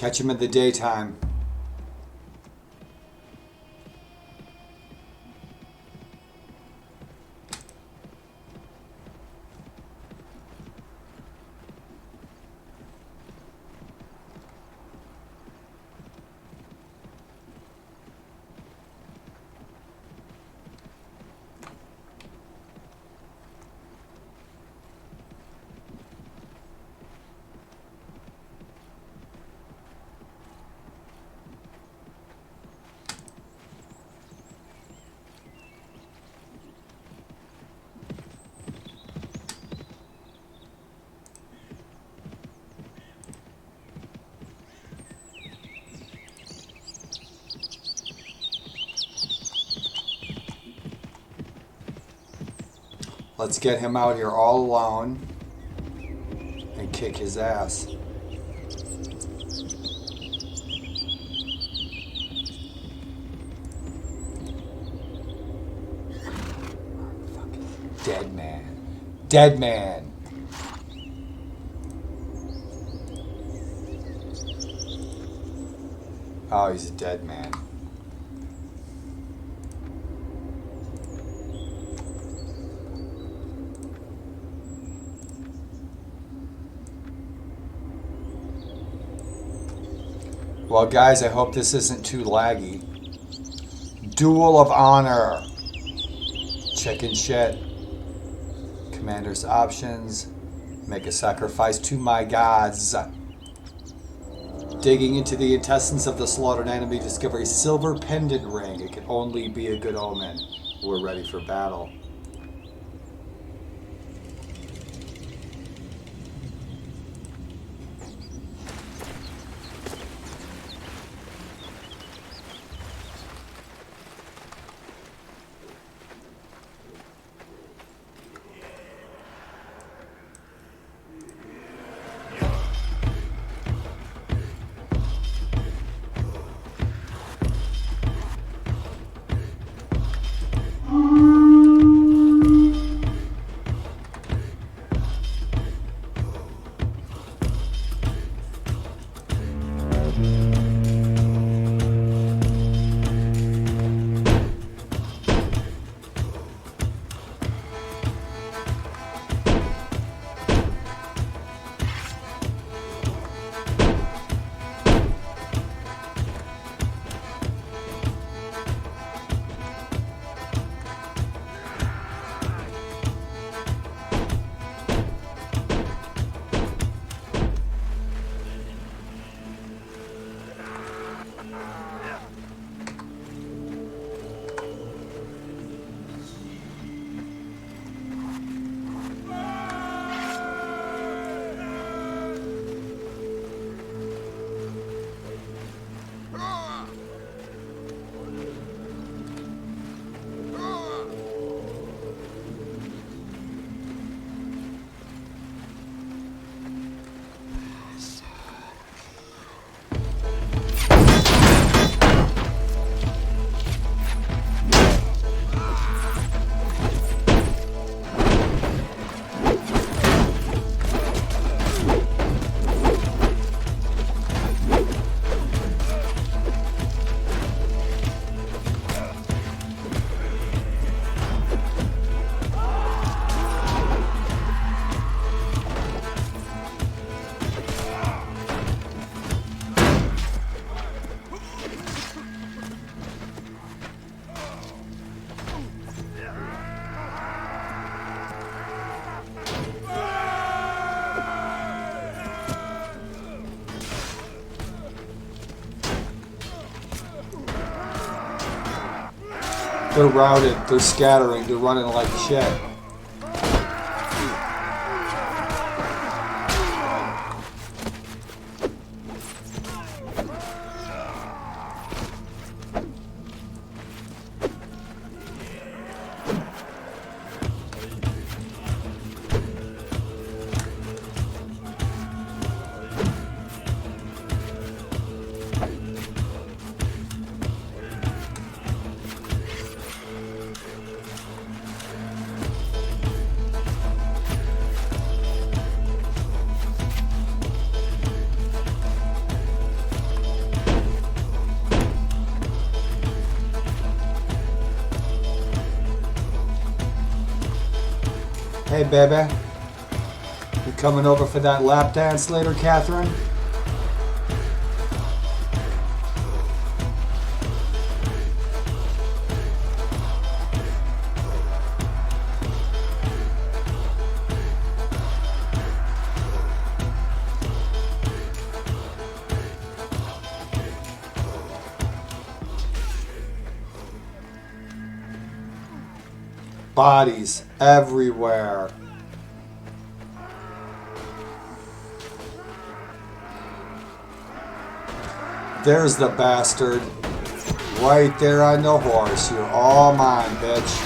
Catch him in the daytime. Let's get him out here all alone and kick his ass. Dead man. Dead man. Oh, he's a dead man. Well, guys, I hope this isn't too laggy. Duel of Honor. Chicken shit. Commander's options. Make a sacrifice to my gods. Digging into the intestines of the slaughtered enemy, discover a silver pendant ring. It can only be a good omen. We're ready for battle. They're routed, they're scattering, they're running like shit. Hey, baby. You coming over for that lap dance later, Catherine? Bodies everywhere. There's the bastard. Right there on the horse. You're all mine, bitch.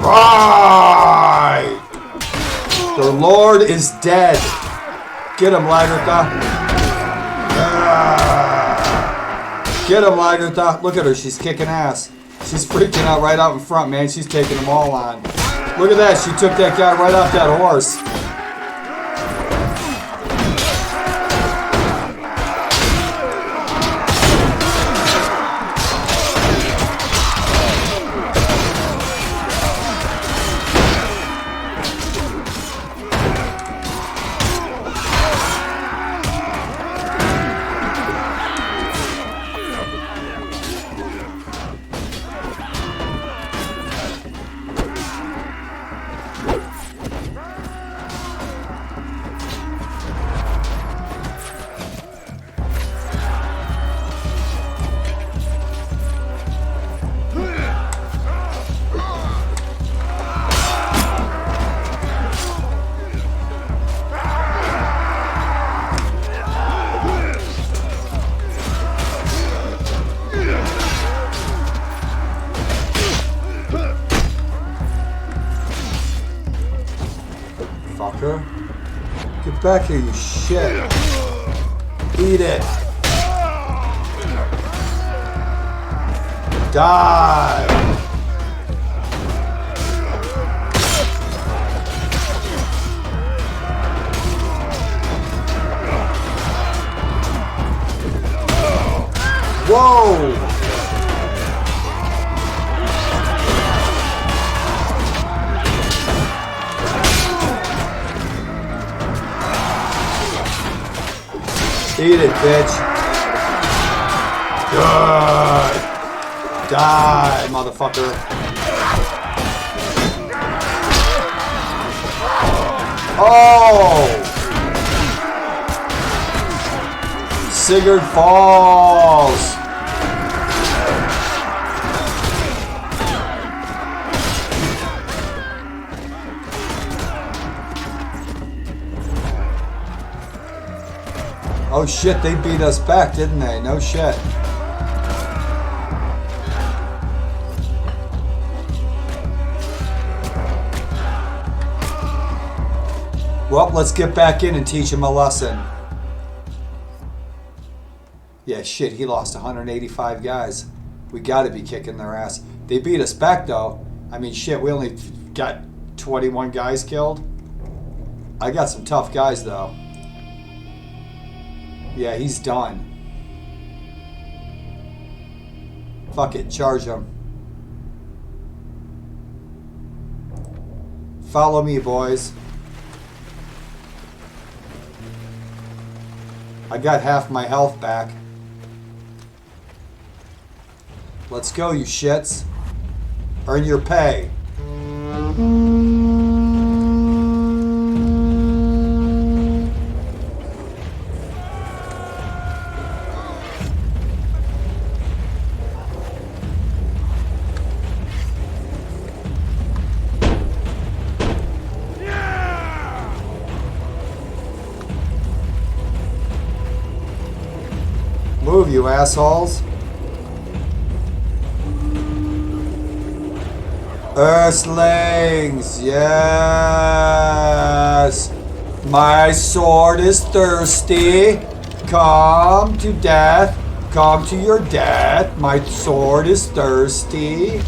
Right! The Lord is dead. Get him, Lagertha. Get him, Lagertha. Look at her. She's kicking ass. She's freaking out right out in front, man. She's taking them all on. Look at that. She took that guy right off that horse. Get back here, you shit. Eat it. Die. Whoa. Eat it, bitch. Good. Die, motherfucker. Oh! Sigurd falls. Oh shit, they beat us back, didn't they? No shit. Well, let's get back in and teach him a lesson. Yeah, shit, he lost 185 guys. We gotta be kicking their ass. They beat us back though. I mean, shit, we only got 21 guys killed. I got some tough guys though. Yeah, he's done. Fuck it, charge him. Follow me, boys. I got half my health back. Let's go, you shits. Earn your pay. Move, you assholes. Earthlings, yes. My sword is thirsty. Come to death. Come to your death. My sword is thirsty.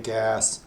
gas.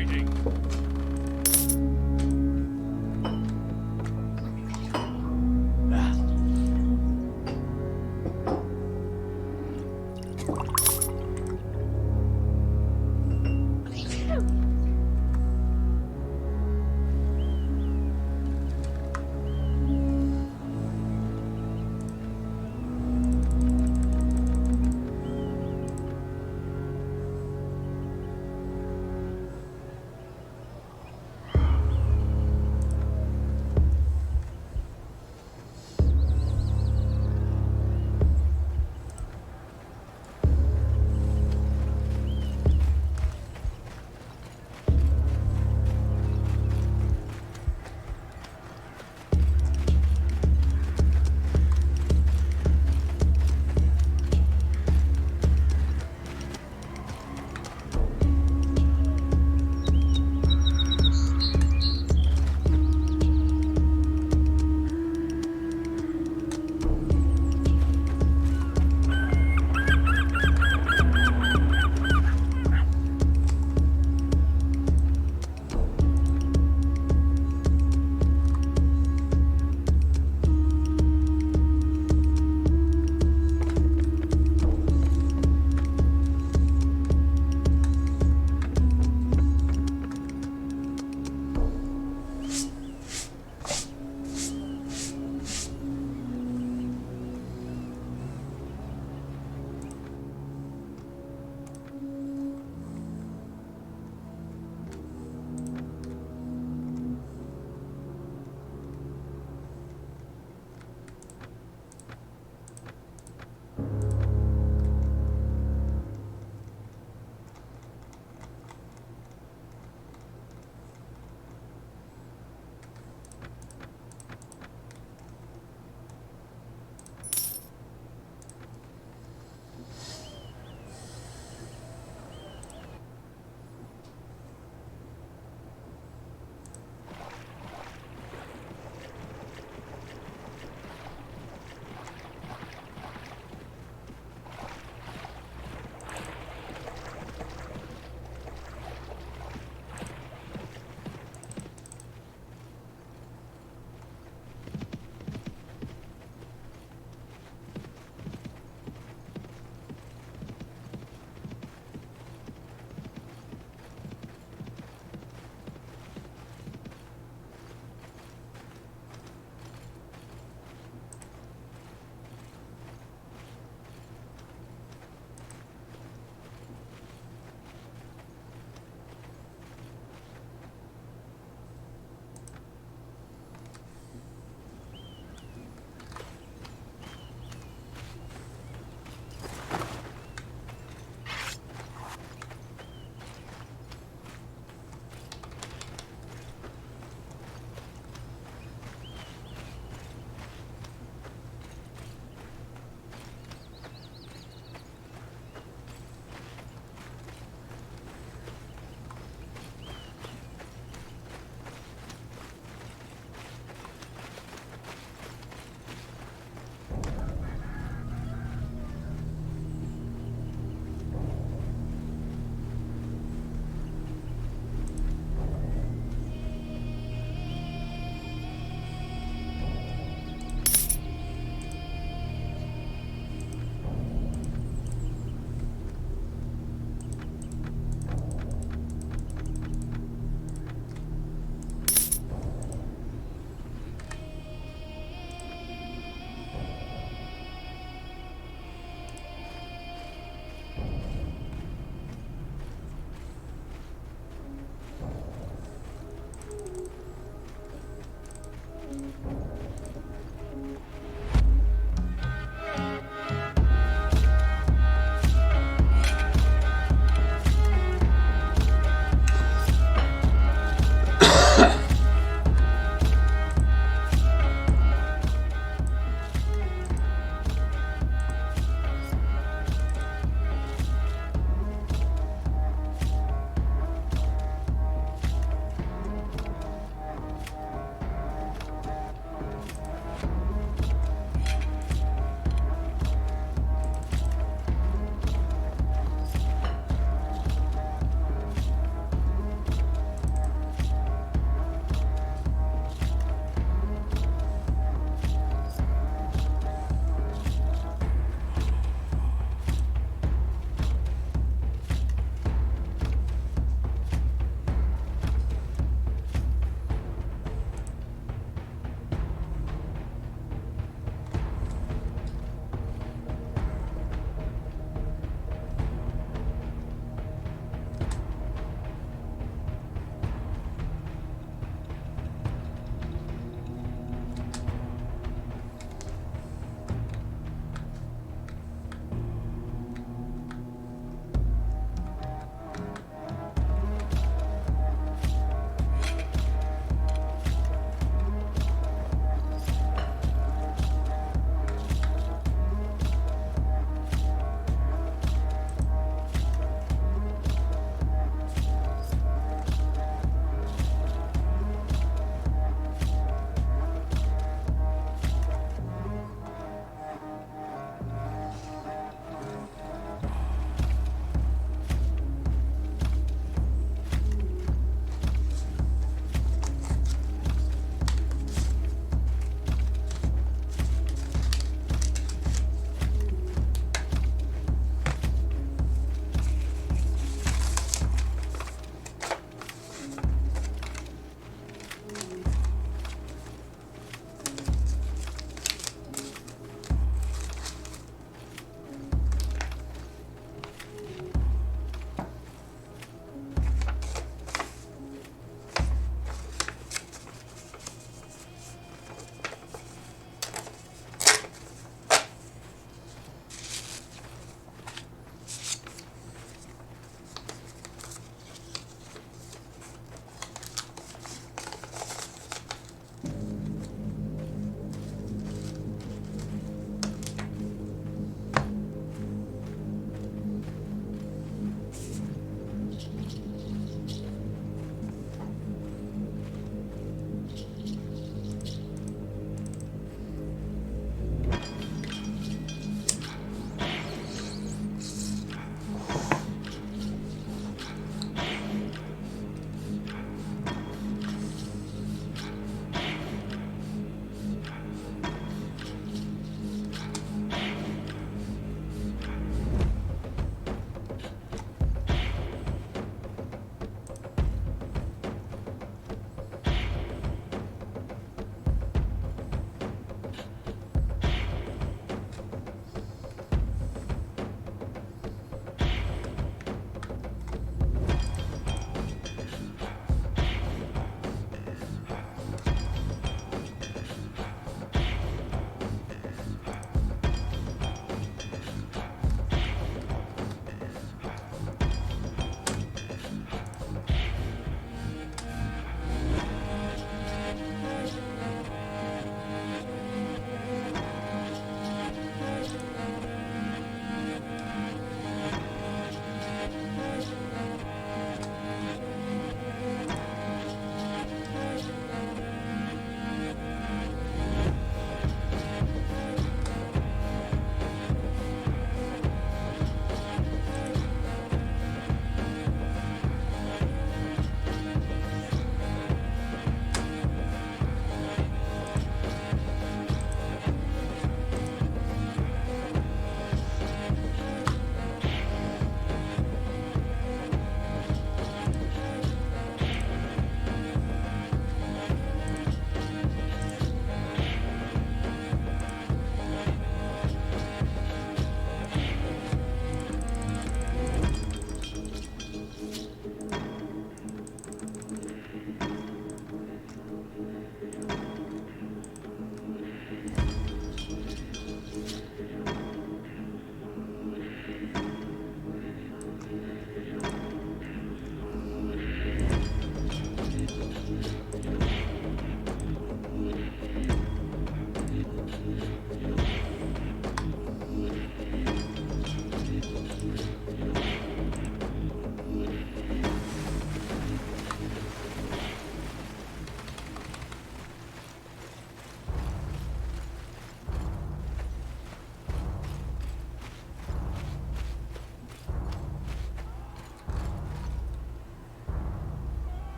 Retreating. Ah.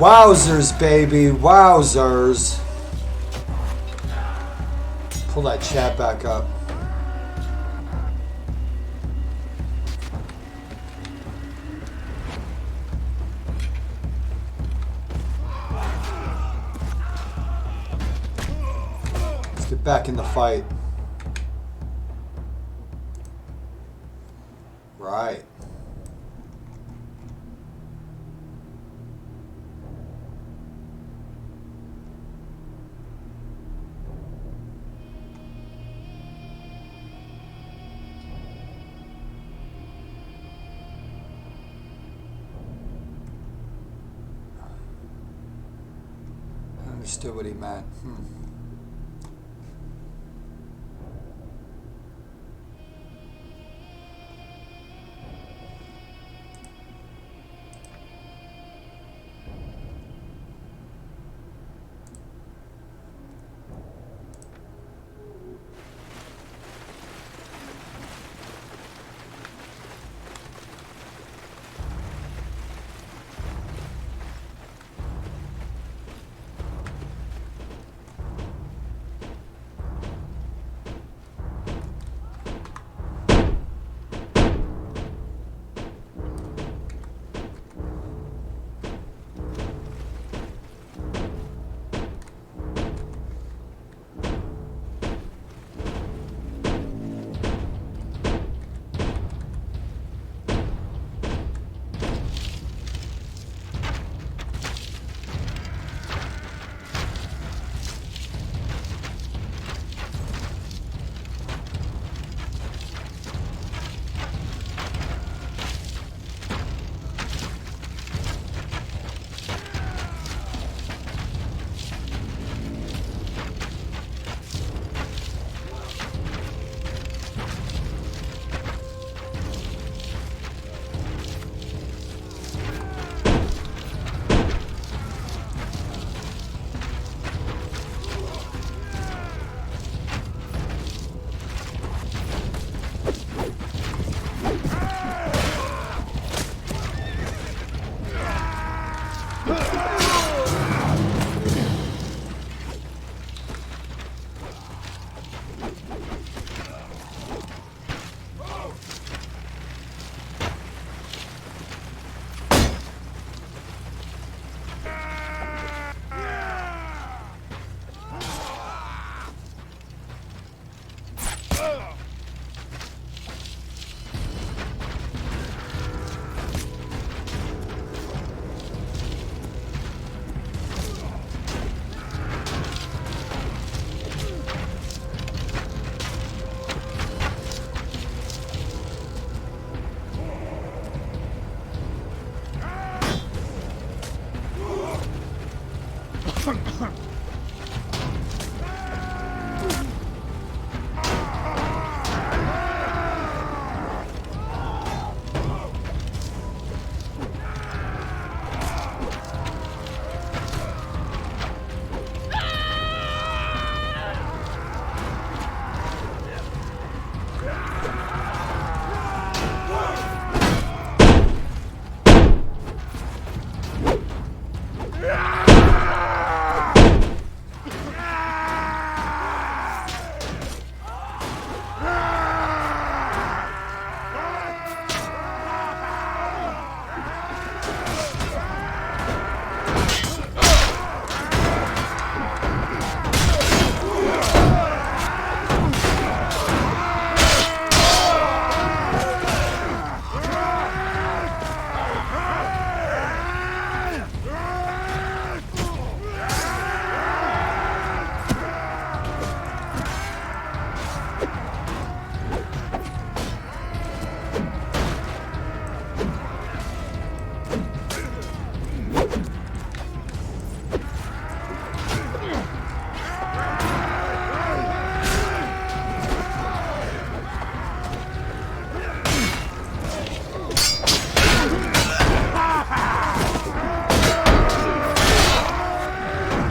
Wowzers, baby. Wowzers. Pull that chat back up. Let's get back in the fight. Right. I understood what he meant.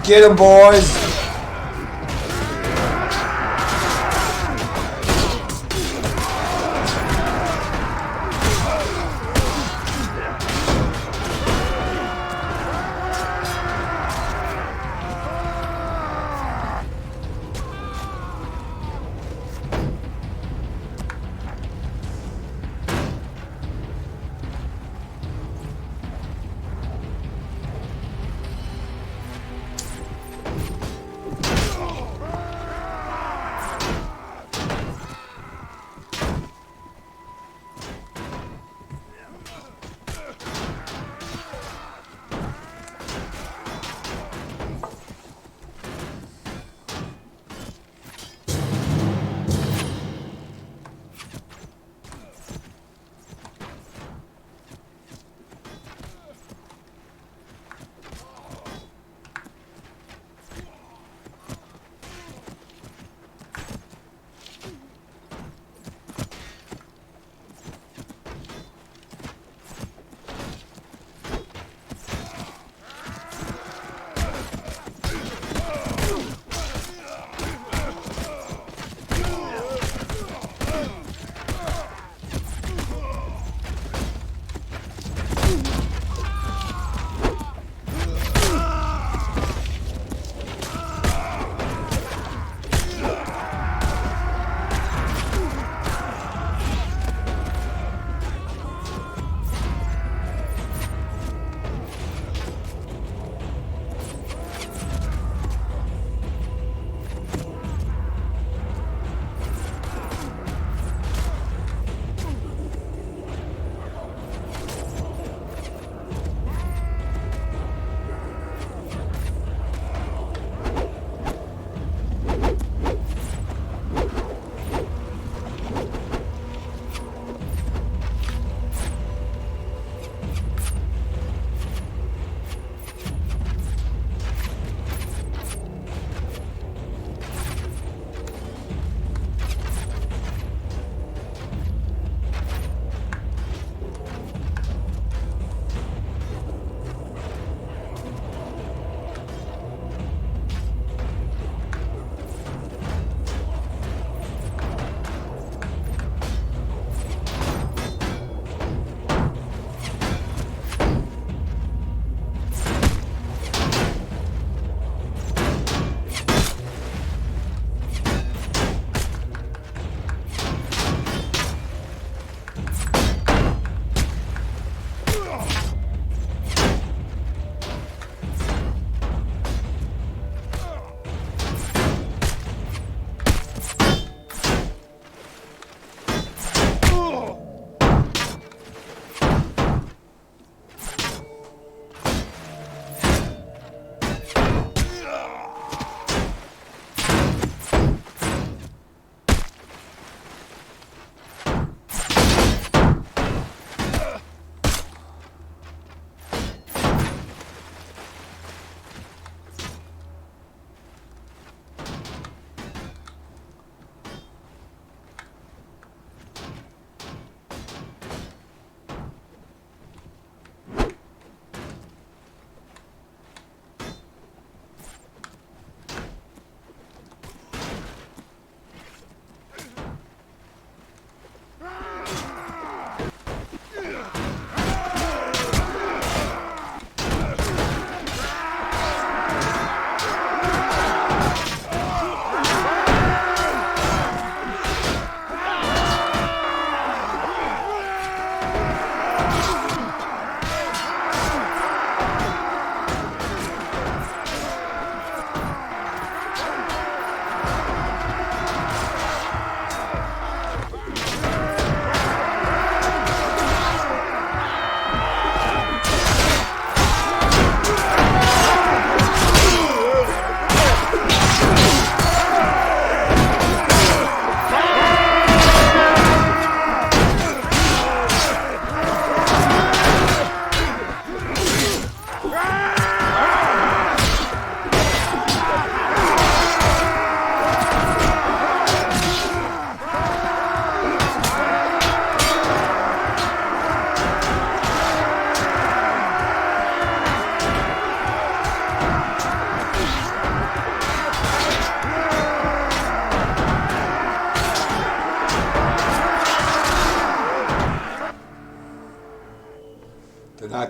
Get him, boys!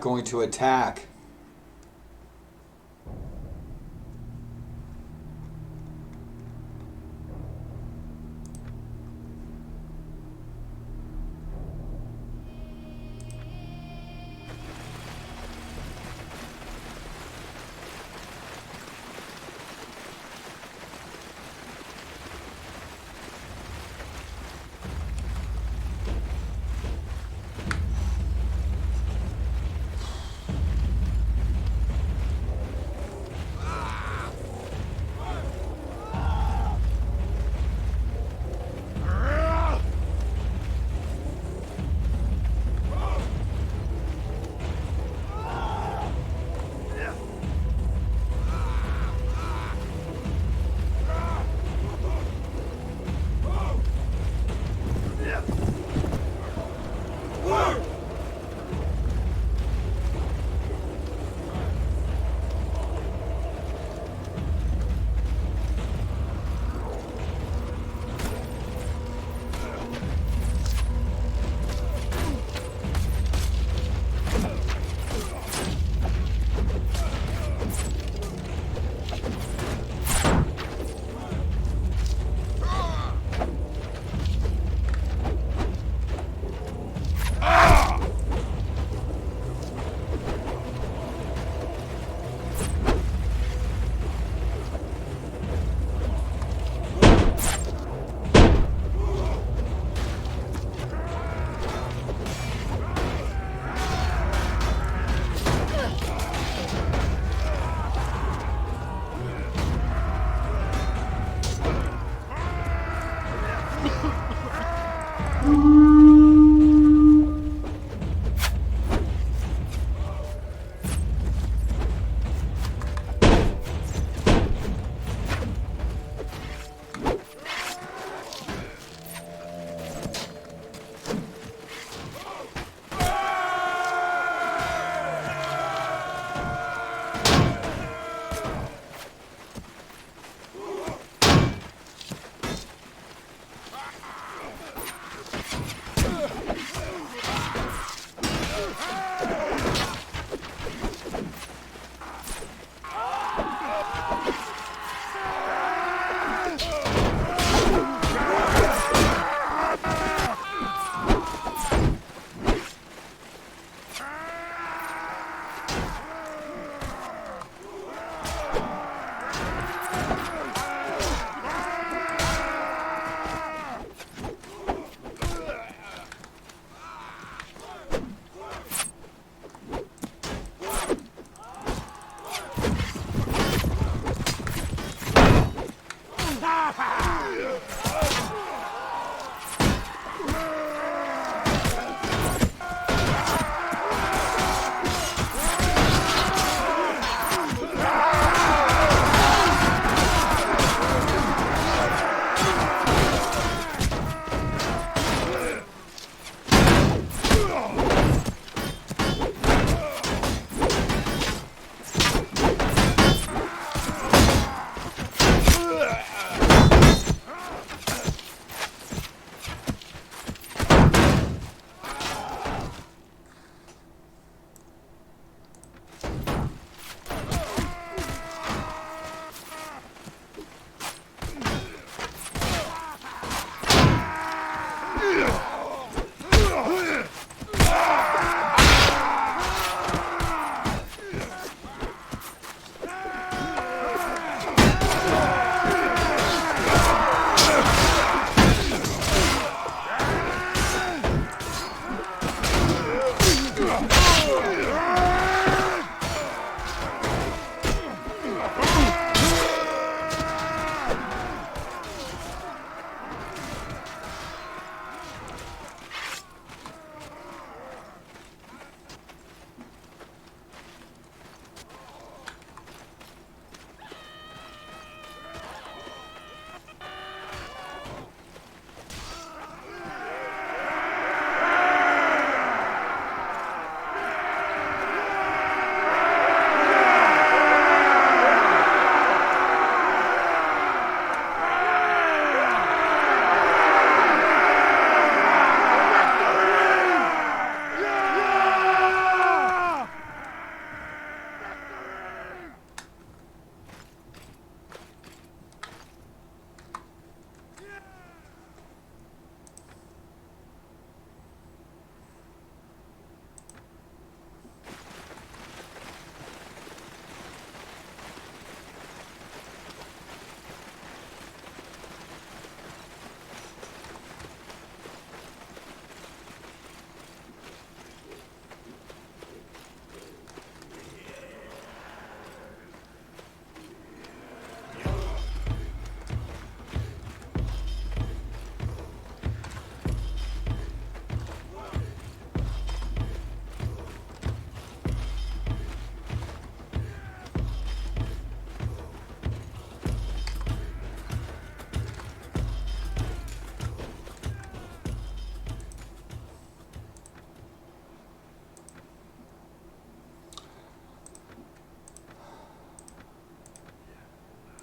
not going to attack.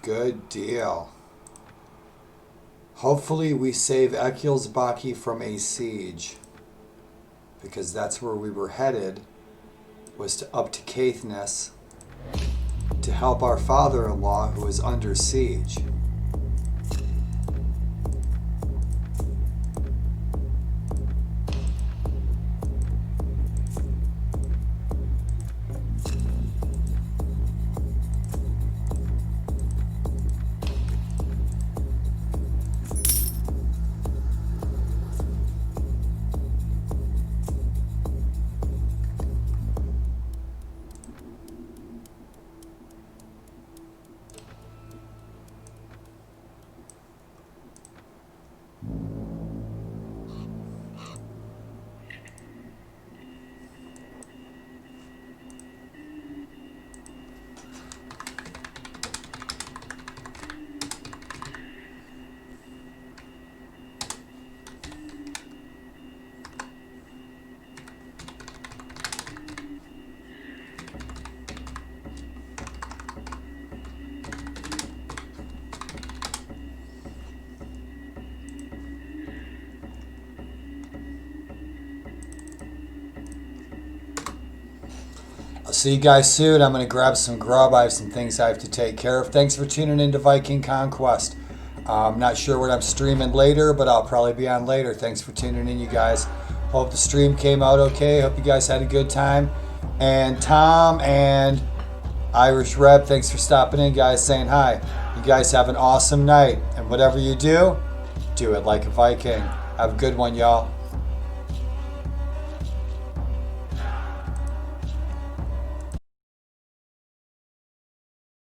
Good deal. Hopefully we save Ekilsbaki from a siege. Because that's where we were headed. Was to up to Caithness. To help our father-in-law who is under siege. I'll see you guys soon. I'm going to grab some grub. I have some things I have to take care of. Thanks for tuning into Viking Conquest. I'm not sure what I'm streaming later, but I'll probably be on later. Thanks for tuning in, you guys. Hope the stream came out okay. Hope you guys had a good time. And Tom and Irish Reb, thanks for stopping in, guys, saying hi. You guys have an awesome night. And whatever you do, do it like a Viking. Have a good one, y'all.